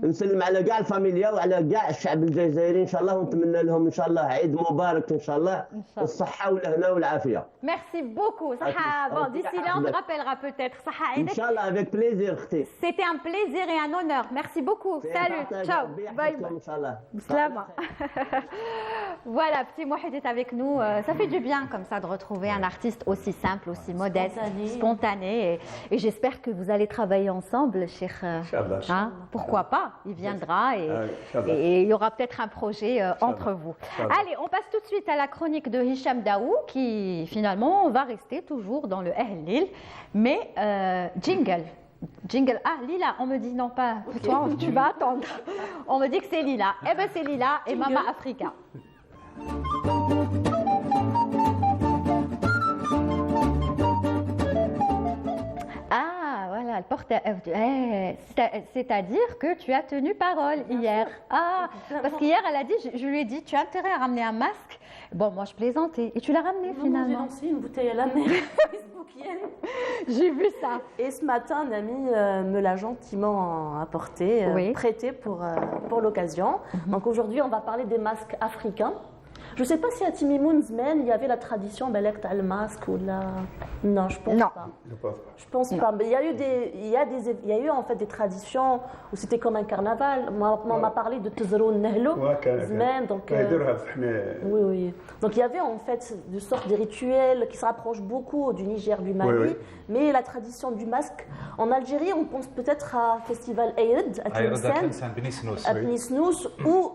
نسلم على كاع الفاميليا وعلى كاع الشعب الجزائري ان شاء الله، ونتمنى لهم ان شاء الله عيد مبارك ان شاء الله، الصحه والهنا والعافيه. Merci beaucoup. Bon, d'ici là on te rappellera peut-être. ان شاء الله avec plaisir اختي. C'était un plaisir et un honneur. Merci beaucoup. Salut. Ciao. Bye bye. Inch'Allah. Slama. Voilà, petit Mouh est avec nous. Ça fait du bien comme ça de retrouver un artiste aussi simple, aussi modeste, spontané. Et j'espère que vous allez travailler ensemble, Cheikh. Hein? Pourquoi pas? Il viendra et il y aura peut-être un projet entre vous. Allez, on passe tout de suite à la chronique de Hicham Daou qui finalement va rester toujours dans le Ahl Lil, mais jingle. Jingle. Ah, Lila, on me dit non pas. Toi, tu vas attendre. On me dit que c'est Lila. Eh ben c'est Lila et Mama Africa. Ah, voilà, elle porté. C'est-à-dire que tu as tenu parole hier. Ah, parce qu'hier, elle a dit, je lui ai dit, tu as intérêt à ramener un masque. Bon, moi, je plaisantais. Et tu l'as ramené finalement. J'ai lancé une bouteille à la mer facebookienne. J'ai vu ça. Et ce matin, un ami me l'a gentiment apporté, prêté pour l'occasion. Donc aujourd'hui, on va parler des masques africains. Je ne sais pas si à Timimoun Zmen, il y avait la tradition Belek le masque ou la... Non, je pense pas. Je pense pas. Mais il y a eu en fait des traditions où c'était comme un carnaval. On m'a parlé de Tezroun Nehlo Zmen. Donc, oui. Donc il y avait en fait de sortes de rituels qui se rapprochent beaucoup du Niger, du Mali. Oui. Mais la tradition du masque, en Algérie, on pense peut-être à Festival Eid, à Tlemcen, où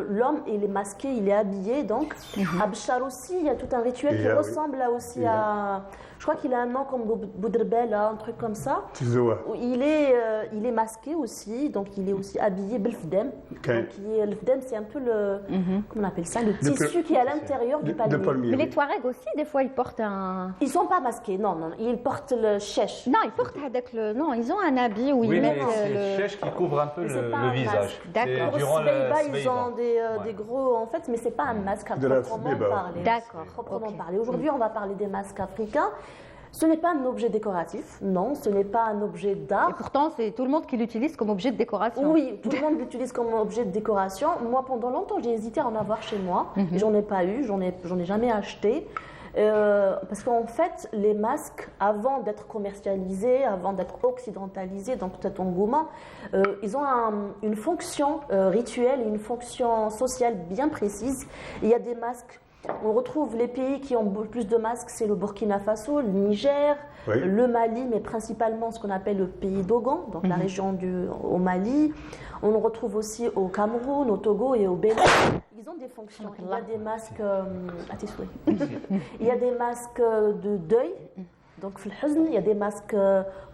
l'homme il est masqué, il est habillé. Donc à Bchar aussi, il y a tout un rituel qui ressemble là aussi à... Je crois qu'il a un nom comme Boudrbel, un truc comme ça. Il est masqué aussi, donc il est aussi habillé Belfdem. Donc le fdem, c'est un peu le... Comment on appelle ça? Le tissu qui est à l'intérieur du palmier. Mais les Touaregs aussi, des fois, ils portent un... Ils ne sont pas masqués, non. Ils portent le chèche. Non, ils portent avec le... Non, ils ont un habit où ils mettent... c'est le chèche qui couvre un peu le visage. D'accord. Durant le ils ont des gros... En fait, mais ce n'est pas un masque à proprement parler. D'accord. Proprement parler. Aujourd'hui, on va parler des masques africains. Ce n'est pas un objet décoratif, non, ce n'est pas un objet d'art. Et pourtant, c'est tout le monde qui l'utilise comme objet de décoration. Oui, tout le monde l'utilise comme objet de décoration. Moi, pendant longtemps, j'ai hésité à en avoir chez moi. J'en ai pas eu, j'en ai jamais acheté. Parce qu'en fait, les masques, avant d'être commercialisés, avant d'être occidentalisés, donc cet engouement, ils ont une fonction rituelle et une fonction sociale bien précise. Il y a des masques. On retrouve les pays qui ont plus de masques, c'est le Burkina Faso, le Niger, le Mali, mais principalement ce qu'on appelle le pays d'Ogon, donc la région au Mali. On le retrouve aussi au Cameroun, au Togo et au Bénin. Ils ont des fonctions. Il y a des masques, il y a des masques de deuil. Donc, il y a des masques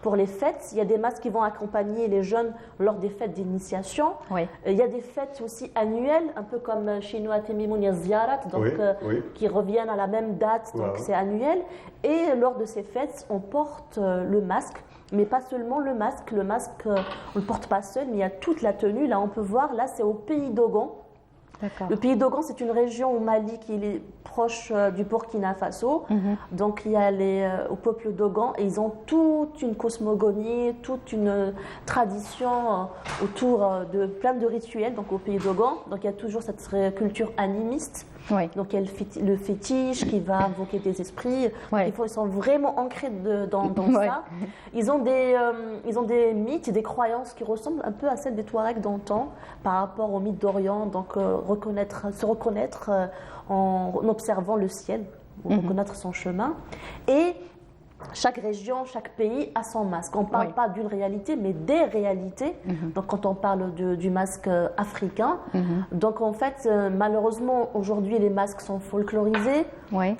pour les fêtes, il y a des masques qui vont accompagner les jeunes lors des fêtes d'initiation. Il y a des fêtes aussi annuelles, un peu comme chez nous à Temimoun, il y a Ziarat, donc, qui reviennent à la même date, donc c'est annuel. Et lors de ces fêtes, on porte le masque, mais pas seulement le masque, on ne le porte pas seul, mais il y a toute la tenue. Là, on peut voir, là, c'est au pays d'Ogon. Le pays d'Ogon, c'est une région au Mali qui est proche du Burkina Faso. Donc, il y a au peuple d'Ogon et ils ont toute une cosmogonie, toute une tradition autour de plein de rituels. Donc, au pays d'Ogon, donc il y a toujours cette culture animiste. Donc, il y a le fétiche qui va invoquer des esprits. Ils sont vraiment ancrés dans ça. Ils ont des mythes et des croyances qui ressemblent un peu à celles des Touaregs d'antan par rapport aux mythes d'Orient. Donc, se reconnaître en observant le ciel, reconnaître son chemin. Et chaque région, chaque pays a son masque. On ne parle pas d'une réalité, mais des réalités. Donc, quand on parle du masque africain, donc en fait, malheureusement, aujourd'hui, les masques sont folklorisés.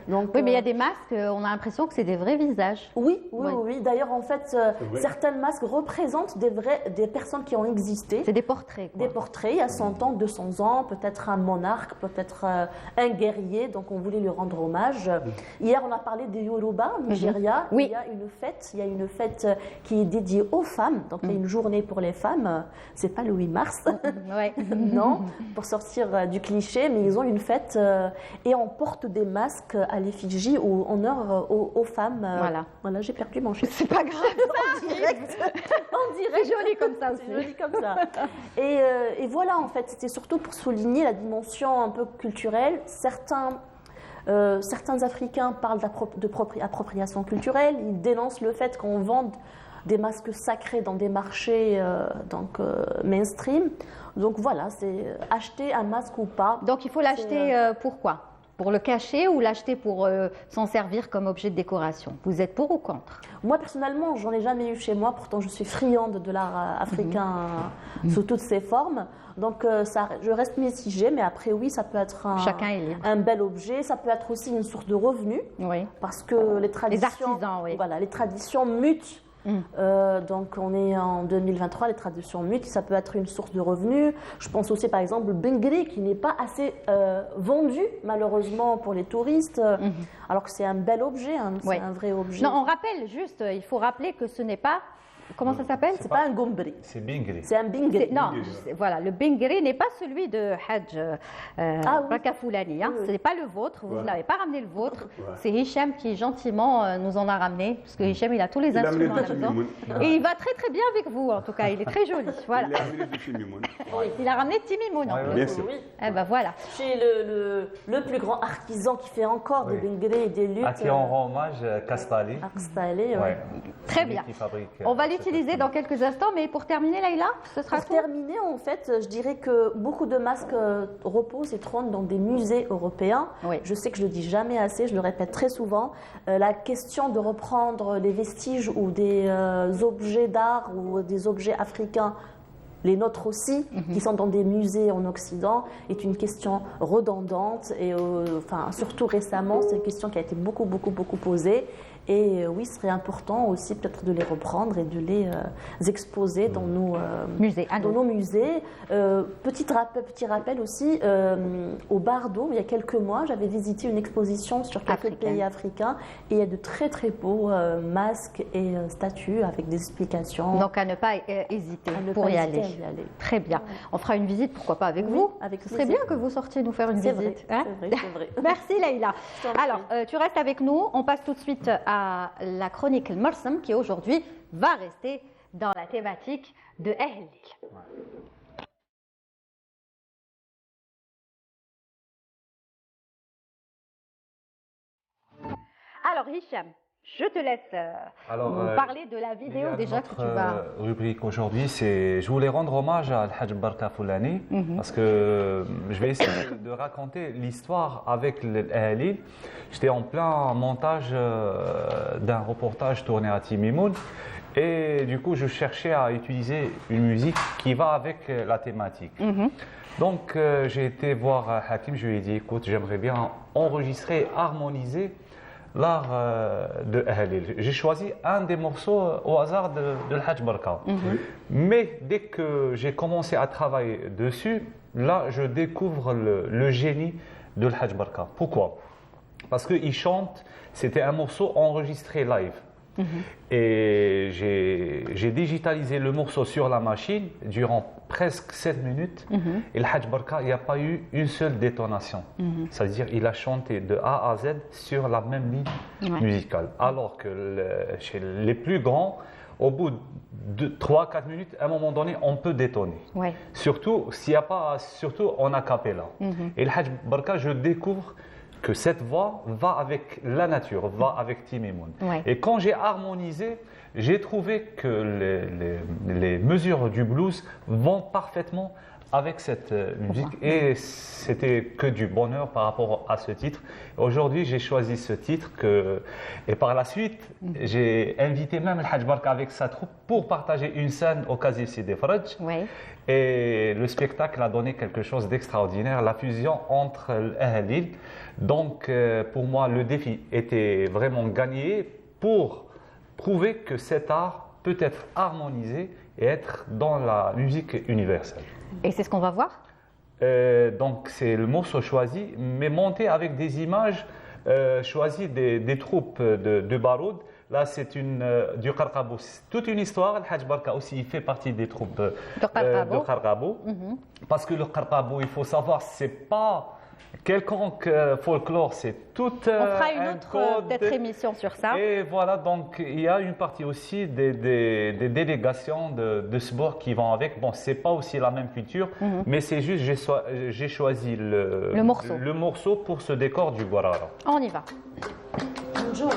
Donc, oui, mais il y a des masques, on a l'impression que c'est des vrais visages. Oui. D'ailleurs, en fait, certains masques représentent des personnes qui ont existé. C'est des portraits. Des portraits, il y a 100 ans, 200 ans, peut-être un monarque, peut-être un guerrier. Donc, on voulait lui rendre hommage. Hier, on a parlé des Yoruba, au Nigeria. Il y a une fête qui est dédiée aux femmes. Donc, il y a une journée pour les femmes. C'est pas le 8 mars. Non, pour sortir du cliché, mais ils ont une fête et on porte des masques à l'effigie ou en honneur aux femmes. Voilà, j'ai perdu mon chef. C'est pas grave. En direct. C'est joli comme ça aussi. C'est joli comme ça. Et voilà, en fait, c'était surtout pour souligner la dimension un peu culturelle. Certains Africains parlent d'appropriation culturelle, ils dénoncent le fait qu'on vende des masques sacrés dans des marchés mainstream. Donc voilà, c'est acheter un masque ou pas. Donc il faut l'acheter pourquoi ? Pour le cacher ou l'acheter pour s'en servir comme objet de décoration? Vous êtes pour ou contre? Moi, personnellement, j'en ai jamais eu chez moi. Pourtant, je suis friande de l'art africain sous toutes ses formes. Donc, je reste mitigée. Mais après, oui, ça peut être un bel objet. Ça peut être aussi une source de revenus. Parce que les traditions, les artisans, les traditions mutent Donc on est en 2023, les traductions muettes, ça peut être une source de revenus. Je pense aussi par exemple le Bengri qui n'est pas assez vendu malheureusement pour les touristes, alors que c'est un bel objet, c'est un vrai objet. Non, on rappelle juste, il faut rappeler que ce n'est pas... Comment ça s'appelle? C'est pas un gombri. C'est Bingri. C'est un bingri. Non, voilà, le bingri n'est pas celui de Hajj Barka Foulani. Ce n'est pas le vôtre, vous n'avez pas ramené le vôtre. C'est Hicham qui gentiment nous en a ramené, parce que Hicham, il a tous les instruments à la maison. Et il va très très bien avec vous, en tout cas, il est très joli. Voilà. Il a ramené Timimoun. Bien sûr. Eh ben voilà. Chez le plus grand artisan qui fait encore des bingri et des luttes. À qui on rend hommage, Kastali. Kastali, oui. Très bien. On va l'utiliser dans quelques instants, mais pour terminer, Laïla, ce sera Pour terminer, en fait, je dirais que beaucoup de masques reposent et trônent dans des musées européens. Oui. Je sais que je le dis jamais assez, je le répète très souvent. La question de reprendre des vestiges ou des objets d'art ou des objets africains, les nôtres aussi, qui sont dans des musées en Occident, est une question redondante et surtout récemment, c'est une question qui a été beaucoup posée. Et oui, ce serait important aussi peut-être de les reprendre et de les exposer dans nos musées. Petit rappel aussi, au Bardo, il y a quelques mois, j'avais visité une exposition sur quelques pays africains et il y a de très beaux masques et statues avec des explications. Donc à ne pas hésiter pour y aller. Très bien. On fera une visite, pourquoi pas avec vous. Ce serait bien que vous sortiez nous faire une visite. C'est vrai. Merci Laïla. Alors, tu restes avec nous. On passe tout de suite à la chronique Al-Marsam qui aujourd'hui va rester dans la thématique de Ahl Lil. Alors Hicham, je te laisse parler de la vidéo déjà que tu vas... rubrique aujourd'hui, je voulais rendre hommage à Al-Hajj Barka Foulani parce que je vais essayer de raconter l'histoire avec Ahl Lil. J'étais en plein montage d'un reportage tourné à Timimoun et du coup je cherchais à utiliser une musique qui va avec la thématique. Donc j'ai été voir Hakim, je lui ai dit écoute, j'aimerais bien enregistrer, harmoniser l'art de Ahl Lil. J'ai choisi un des morceaux au hasard de Al-Hajj Barka. Mais dès que j'ai commencé à travailler dessus, là je découvre le génie de Al-Hajj Barka. Pourquoi? Parce qu'il chante, c'était un morceau enregistré live. Et j'ai digitalisé le morceau sur la machine durant presque 7 minutes. Et le Hajj Barka, il n'y a pas eu une seule détonation. C'est-à-dire qu'il a chanté de A à Z sur la même ligne musicale. Alors que chez les plus grands, au bout de 3-4 minutes, à un moment donné, on peut détonner. Surtout s'il n'y a pas, surtout en a cappella. Et le Hajj Barka, je découvre que cette voix va avec la nature, va avec Timimoun. Et quand j'ai harmonisé, j'ai trouvé que les mesures du blues vont parfaitement avec cette musique et c'était que du bonheur par rapport à ce titre. Aujourd'hui, j'ai choisi ce titre et par la suite, j'ai invité même le Hajj Barka avec sa troupe pour partager une scène au Casier Sidi Fradj. Et le spectacle a donné quelque chose d'extraordinaire, la fusion entre Ahl Lil. Donc pour moi, le défi était vraiment gagné pour prouver que cet art peut être harmonisé et être dans la musique universelle. Et c'est ce qu'on va voir? Donc c'est le morceau choisi, mais monté avec des images choisies des troupes de Baroud. Là, c'est du Qarqabou. C'est toute une histoire. Le Hajj Barka aussi, il fait partie des troupes de Qarqabou. Parce que le Qarqabou, il faut savoir, c'est pas quelconque folklore, c'est tout on fera une autre peut-être émission sur ça. Et voilà, donc il y a une partie aussi des délégations de sport qui vont avec. Bon, c'est pas aussi la même culture, mais c'est juste j'ai choisi le morceau pour ce décor du Guarara. On y va. Bonjour.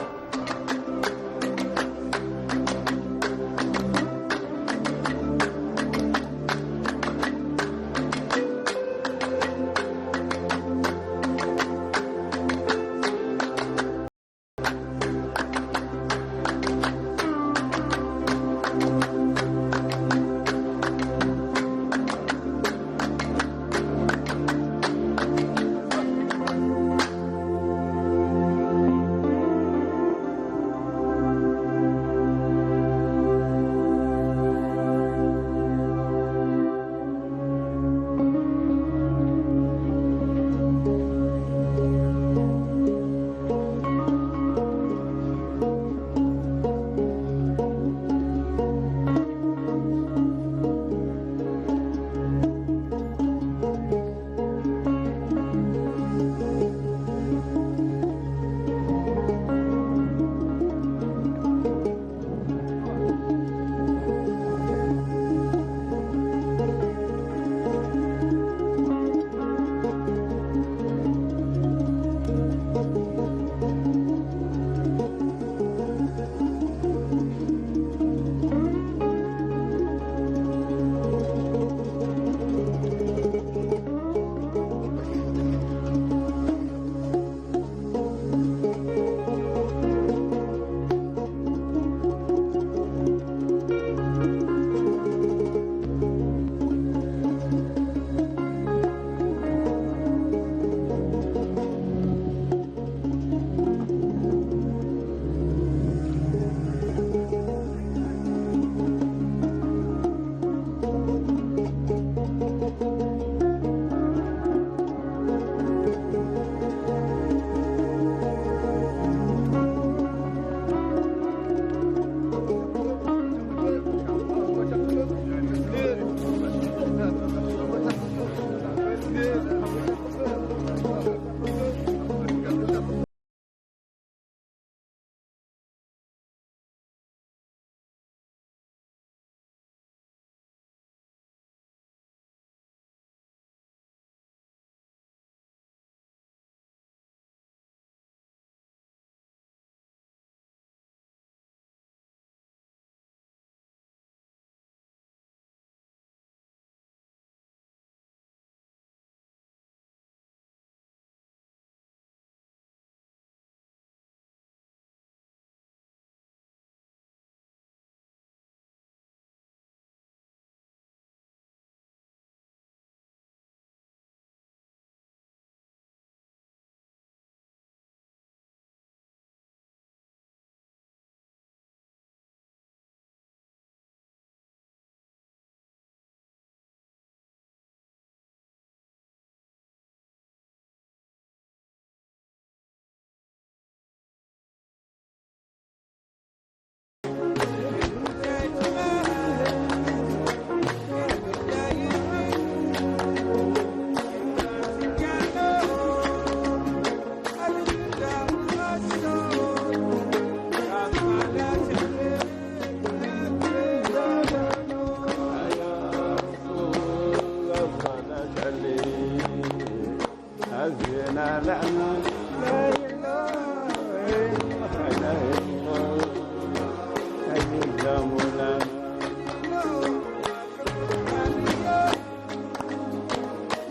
يا مولانا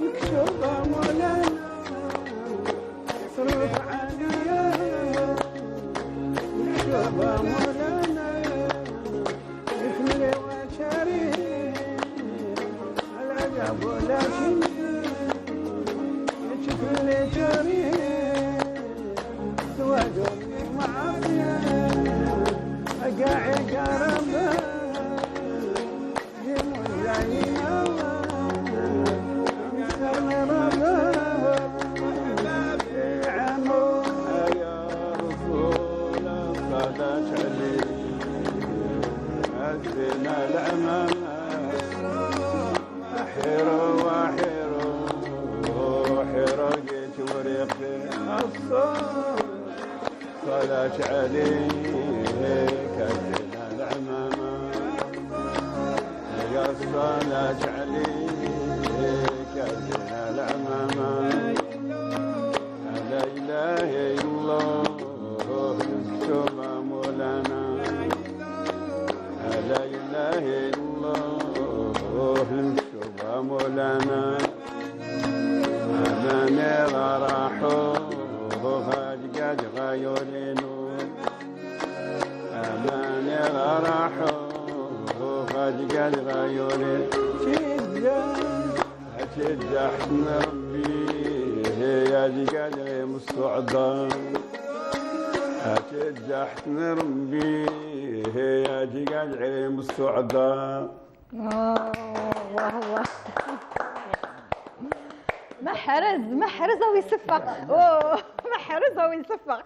مكتوبة مولانا صرف عليا مكتوبة مولانا مثلي وشاري العجب ولكن يشوف لي جاري سوادوني معافية قاعد قربة يمون زينا مسكرني ربا يا عمو يا رسول صلاة علي أسنا الأمام أحيرو وأحيرو أحيرو جيت وريقي الصوت صلاة عليك أسنا الأمام يا صلاة عليك أسنا الأمام لا إله إلا الله نكتب مولانا لا إله إلا الله نكتب مولانا أماني غراحو قد غيرينو أماني غراحو قد غيرين تجاه حسن ربي يا قدر مستعدى تجاه حسن ربي يا قدر مستعدى الله محرز ويصفق محرز ويصفق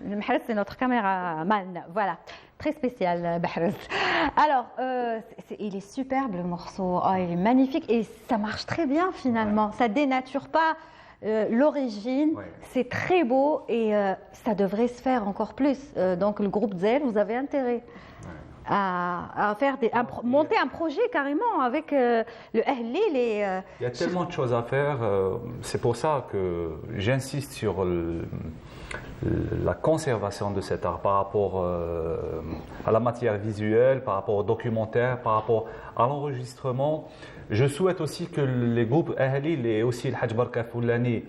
محرز c'est notre caméraman voilà très spécial Mahraz. Alors il est superbe le morceau, il est magnifique et ça marche très bien finalement, ça dénature pas l'origine, c'est très beau et ça devrait se faire encore plus, donc le groupe Zel, vous avez intérêt à faire monter un projet carrément avec le Ahlil et il y a tellement de choses à faire, c'est pour ça que j'insiste sur la conservation de cet art par rapport à la matière visuelle, par rapport au documentaire, par rapport à l'enregistrement. Je souhaite aussi que les groupes Ahlil et aussi le Hajj Barka Foulani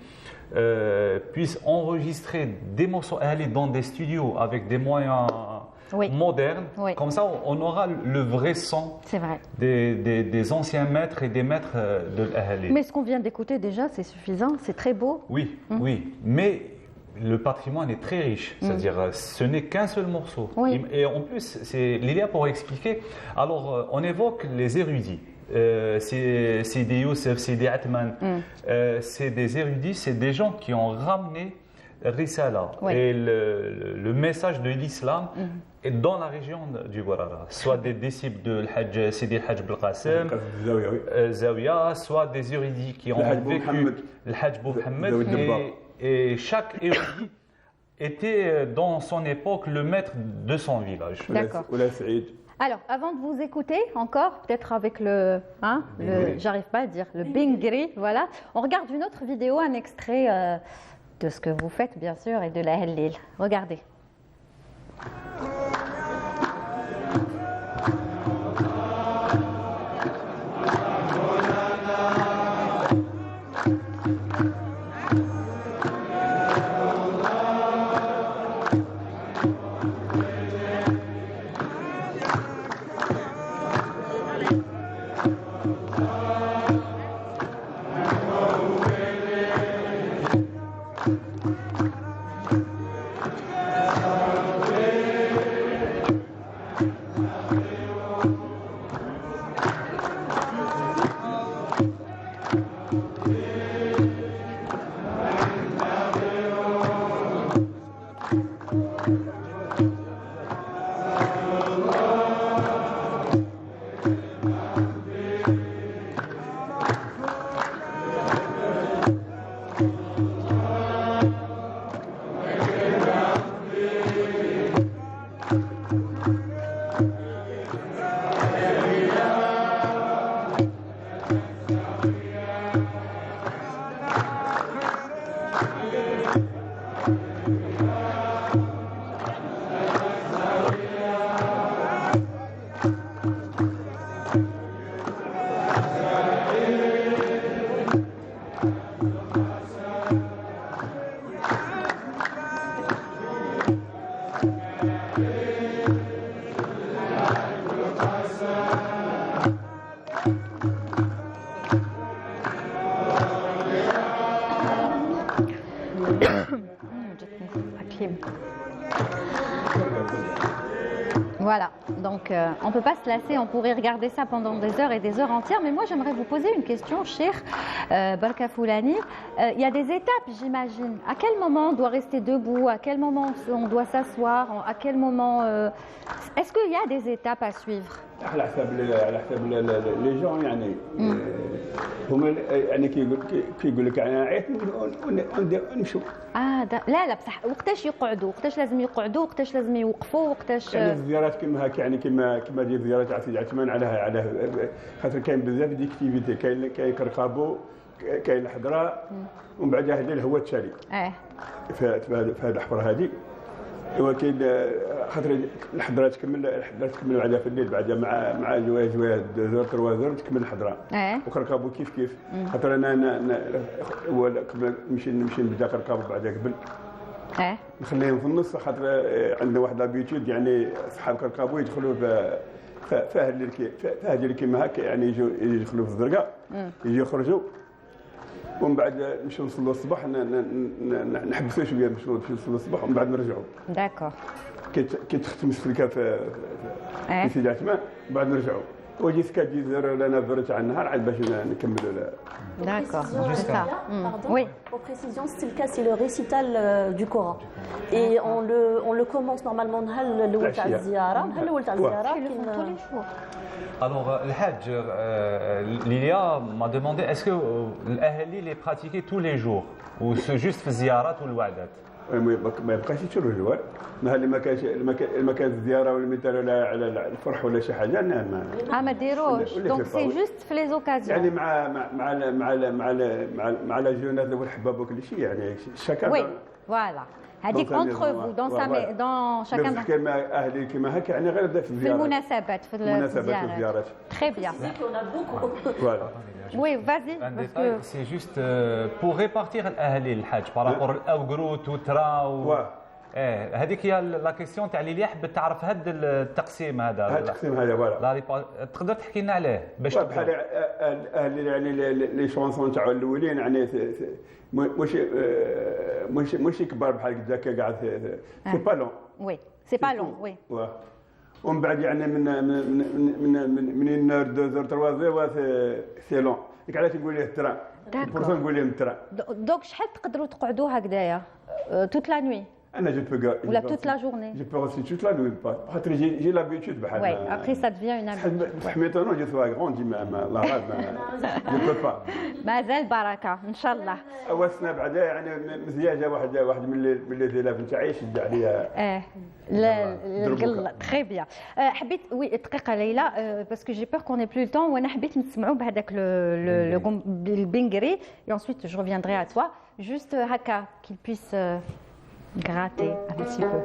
puissent enregistrer des morceaux Ahlil dans des studios avec des moyens moderne. Comme ça, on aura le vrai son des anciens maîtres et des maîtres de l'Ahlil. Mais ce qu'on vient d'écouter déjà, c'est suffisant, c'est très beau. Oui, oui. Mais le patrimoine est très riche. C'est-à-dire, ce n'est qu'un seul morceau. Et en plus, c'est l'idée pour expliquer. Alors, on évoque les érudits. C'est des Youssef, c'est des Atman. C'est des érudits, c'est des gens qui ont ramené Risala et le message de l'islam est dans la région du Guarara, soit des disciples de Hajj Sidi Hajj Belqasem, Zawiya, soit des érudits qui ont vécu le Hajj Mohammed et chaque érudit était dans son époque le maître de son village. D'accord. Alors, avant de vous écouter encore, peut-être avec j'arrive pas à dire, le Bingri, voilà, on regarde une autre vidéo, un extrait de ce que vous faites, bien sûr, et de la Ahlil. Regardez. Voilà, donc on ne peut pas se lasser, on pourrait regarder ça pendant des heures et des heures entières, mais moi j'aimerais vous poser une question, Cheikh Barka Foulani. Il y a des étapes, j'imagine. À quel moment on doit rester debout? À quel moment on doit s'asseoir? À quel moment... Est-ce qu'il y a des étapes à suivre? على حسب لي جون يعني هما يعني كيقول لك انا عيط ونمشوا لا بصح وقتاش يقعدوا؟ وقتاش لازم يقعدوا؟ وقتاش لازم يوقفوا؟ وقتاش يعني الزيارات كما هكا يعني كما ديال الزيارات تاع سيدي عثمان على خاطر كاين بزاف ديكتيفيتي كاين كرقابو كاين الحضره ومن بعد هذه الهواء التالي في هذه الحفره هذه ولكن خاطر الحضره تكمل بعدها في الليل بعدها مع جواز 2 3 تكمل الحضره وكركابو كيف خاطر انا هو نمشي نبدا كركابو بعدها قبل نخليهم في النص خاطر عندنا واحد لابيتود يعني صحاب كركابو يدخلوا فهد اللي كيما هكا يعني يدخلوا في الزرقاء يجي يخرجوا ومن بعد نمشيو نصلوا الصباح نحبسوا شويه نمشيو نصلوا الصباح ومن بعد نرجعوا. داكور. كي تختم السلكه في سيدي عثمان بعد نرجعوا. وجي سكادي زر لنا زر تاع النهار عاد باش نكملوا. D'accord. Oui. Pour précision, c'est le récital du Coran. Et on le commence normalement الأول تاع الزيارة. الأول تاع الزيارة tous les jours. Alors, le Hajj, Lilia m'a demandé est-ce que l'Ahli les pratiquait tous les jours ou c'est juste في الزيارات والوعدات؟ ما يبقاش طول الجوال ما كانت الزياره ولا مثال على الفرح ولا شي حاجه ما ديروش دونك سي جوست في لي زوكازيون يعني مع الجونات والحباب وكل شيء يعني شكل وي فوالا هذيك اونتر فو دون شاكان كما اهلي كما هكا يعني غير في الزيارات في المناسبات في الزيارات تري بيان فوالا Oui, vas-y. C'est juste pour répartir l'ahli الحاج par rapport للأوغروت وترا هذيك هي لا كيسيون تاع اللي حبت تعرف هذا التقسيم هذا. التقسيم هذا فوالا. تقدر تحكي لنا عليه باش بحال يعني لي شونسون تاع الاولين يعني مش كبار بحال هكذاك كاع سي با لون. وي سي با لون وي. ومن بعد يعني من 2 3 سي لون ديك علاش نقول ليه التران بورسون نقول لهم التران دونك شحال تقدروا تقعدوا هكذايا توت لا نوي انا جو بو ولا توت لا جورني جو بو ريسي توت لا نوي خاطر جي لابيتود بحال وي ابري سا ديفيان اون ابيتود حميتو جو سوا غون دي ما لا غاد جو بو با مازال بركه ان شاء الله واسنا بعدا يعني مزيان جا واحد من لي زيلاف نتاعي شد عليا لا تري بيان حبيت وي دقيقه ليلى باسكو جي بور كون اي بلو طون وانا حبيت نسمعوا بهذاك لو البنغري et ensuite je reviendrai à toi juste haka qu'il puisse gratter un petit peu.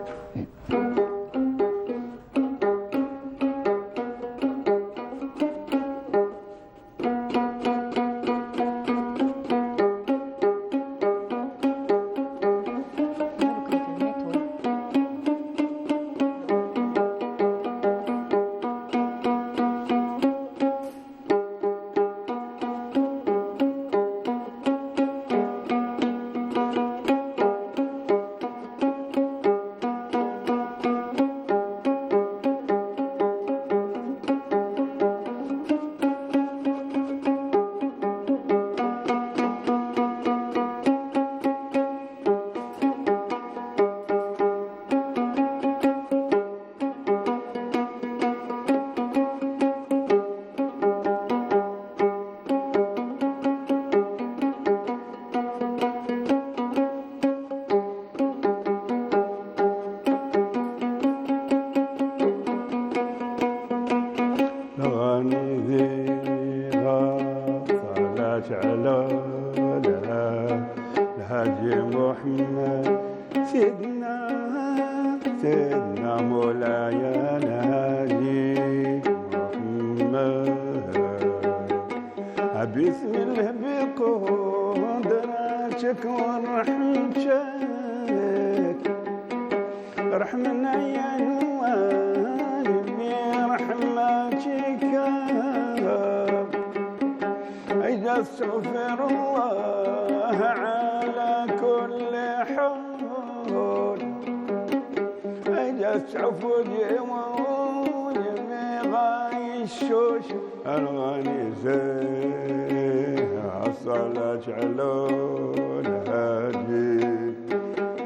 الشوش الغني زين الصلاة على الهادي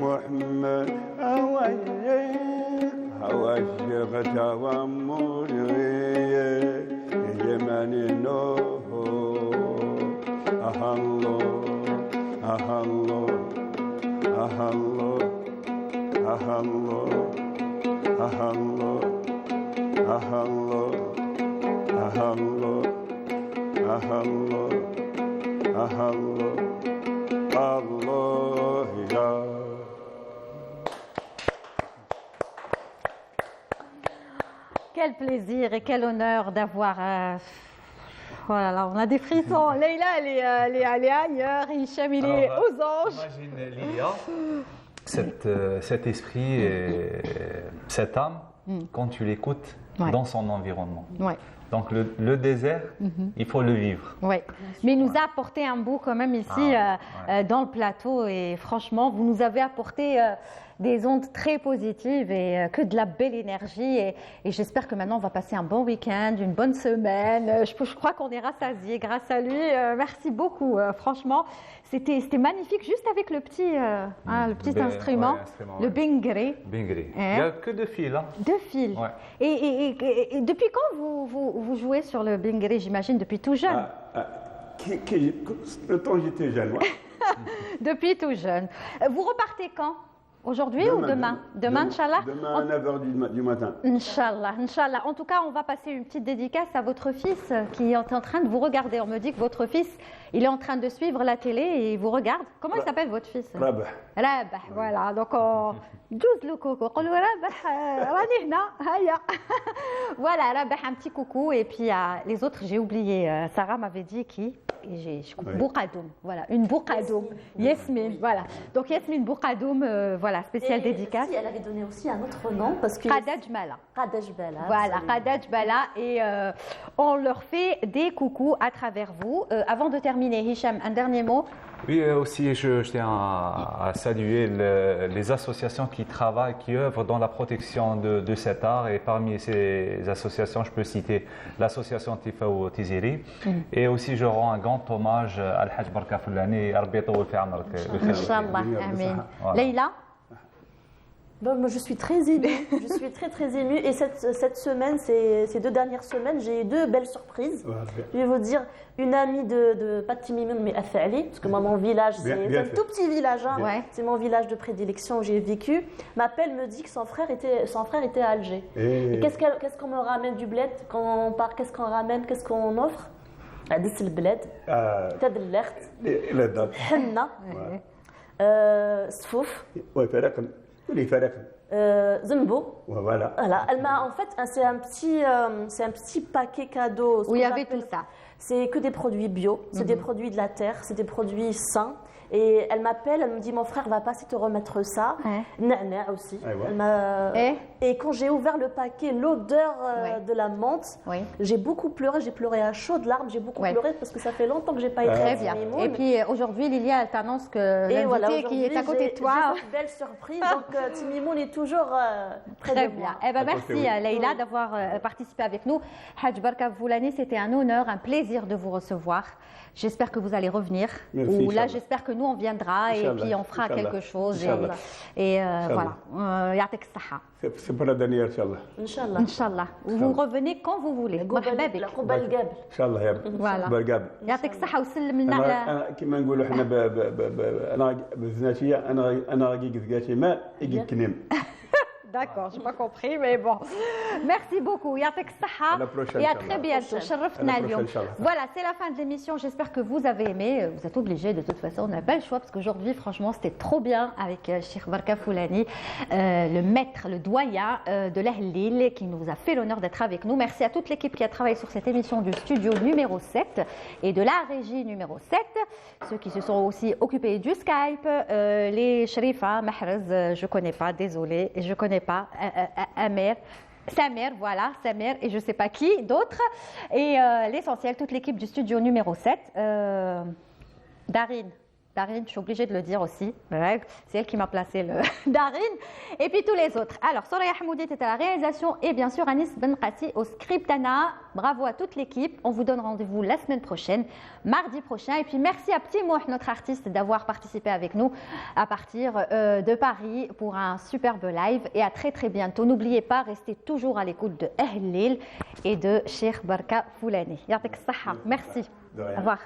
محمد أوجه توامري يمن النور أهلو أهلو أهلو أهلو أهلو أهلو أهلو أهلو أهلو الله يا Quel plaisir et quel honneur d'avoir... Voilà, là, on a des frissons. Leïla, elle est ailleurs. Hicham, il est aux anges. Imagine Lilia, cet esprit et cette âme, quand tu l'écoutes dans son environnement. Ouais. Donc le désert, il faut le vivre. Oui, mais il nous a apporté un bout quand même ici dans le plateau et franchement, vous nous avez apporté des ondes très positives et que de la belle énergie et j'espère que maintenant on va passer un bon week-end, une bonne semaine. Je crois qu'on est rassasiés grâce à lui. Merci beaucoup, franchement. C'était magnifique juste avec le petit instrument, le bingri. Bingri. Il n'y a que 2 fils. Hein. 2 fils. Ouais. Et depuis quand vous jouez sur le bingri, j'imagine, depuis tout jeune? Le temps j'étais jeune. Ouais. Depuis tout jeune. Vous repartez quand? Aujourd'hui ou demain? Demain, Inch'Allah? Demain à 9h du matin. Inch'Allah, Inch'Allah. En tout cas, on va passer une petite dédicace à votre fils qui est en train de vous regarder. On me dit que votre fils, il est en train de suivre la télé et il vous regarde. Comment il s'appelle votre fils? Rabah. Rabah, voilà. Donc, douze le coco. Voilà, Rabah, un petit coucou. Et puis, les autres, j'ai oublié. Sarah m'avait dit qui? Boukadoum. Voilà, une Boukadoum. Yasmine, voilà. Donc, Yasmine Boukadoum, voilà, spéciale dédicace. Elle avait donné aussi un autre nom parce que. Qada Jmala. Qada Jmala. Voilà, Qada Jmala. Et on leur fait des coucous à travers vous. Avant de terminer, Hicham, un dernier mot. Oui, aussi, je tiens à saluer les associations qui travaillent, qui œuvrent dans la protection de cet art. Et parmi ces associations, je peux citer l'association Tifaou Tiziri. Et aussi, je rends un grand hommage à Al-Hajj Barka Foulani. Inch'Allah, amen. Leïla? Bon, moi, je suis très émue, je suis très émue et cette semaine, ces 2 dernières semaines, j'ai eu 2 belles surprises. Je vais vous dire, une amie de pas de Timimoun mais Afali, parce que moi mon village c'est un tout petit village, hein, c'est mon village de prédilection où j'ai vécu, m'appelle, me dit que son frère était à Alger. Et qu'est-ce qu'on me ramène du bled quand on part, qu'est-ce qu'on ramène, qu'est-ce qu'on offre? Adis le bled, Tadellert, Henna, Sfouf. Zumbo. Voilà. Elle m'a en fait, c'est un petit paquet cadeau. Où il y avait tout ça. C'est que des produits bio, c'est des produits de la terre, c'est des produits sains. Et elle m'appelle, elle me dit mon frère va passer te remettre ça. Nana aussi. Et quand j'ai ouvert le paquet, l'odeur de la menthe, j'ai beaucoup pleuré, j'ai pleuré à chaudes larmes, j'ai beaucoup pleuré parce que ça fait longtemps que j'ai pas été très bien. Et puis aujourd'hui, Lilia, elle t'annonce que l'invité qui est à côté de toi. J'ai une belle surprise, donc Timimoun est toujours près très de bien. moi. Merci Leïla d'avoir participé avec nous. Hajj Barka Foulani, c'était un honneur, un plaisir de vous recevoir. J'espère que vous allez revenir. Merci, là, j'espère que nous, on viendra et puis on fera quelque chose. Et voilà. Yatek Saha. C'est pour la dernière, Inch'Allah. Inch'Allah. Inch'Allah. Vous revenez quand vous voulez. La Qubal Gab. Inch'Allah يا رب. Voilà. يعطيك الصحة وسلم لنا على. أنا كما نقولوا إحنا أنا بالزناتية أنا رقيق ثقاتي ماء يجي كنيم. D'accord, je n'ai pas compris, mais bon. Merci beaucoup. Yatek Saha. Et à très bientôt. Voilà, c'est la fin de l'émission. J'espère que vous avez aimé. Vous êtes obligés, de toute façon. On n'a pas le choix parce qu'aujourd'hui, franchement, c'était trop bien avec Cheikh Barka Foulani, le maître, le doyen de l'Ahlil qui nous a fait l'honneur d'être avec nous. Merci à toute l'équipe qui a travaillé sur cette émission du studio numéro 7 et de la régie numéro 7. Ceux qui se sont aussi occupés du Skype, les Sherifa, Mahrez, je ne connais pas, désolé, je ne connais pas, Samer, voilà, Samer et je ne sais pas qui, d'autres. Et l'essentiel, toute l'équipe du studio numéro 7. Darine, Darine, je suis obligée de le dire aussi. C'est elle qui m'a placé le Darine. Et puis tous les autres. Alors, Soraya Hamoudi était à la réalisation et bien sûr Anis Benqati au script. Anna, bravo à toute l'équipe. On vous donne rendez-vous la semaine prochaine, mardi prochain. Et puis merci à Petit Mouh, notre artiste, d'avoir participé avec nous à partir de Paris pour un superbe live. Et à très très bientôt. N'oubliez pas, restez toujours à l'écoute de Ahl Lil et de Cheikh Barka Foulani. Yartek Saha. Merci. Au revoir.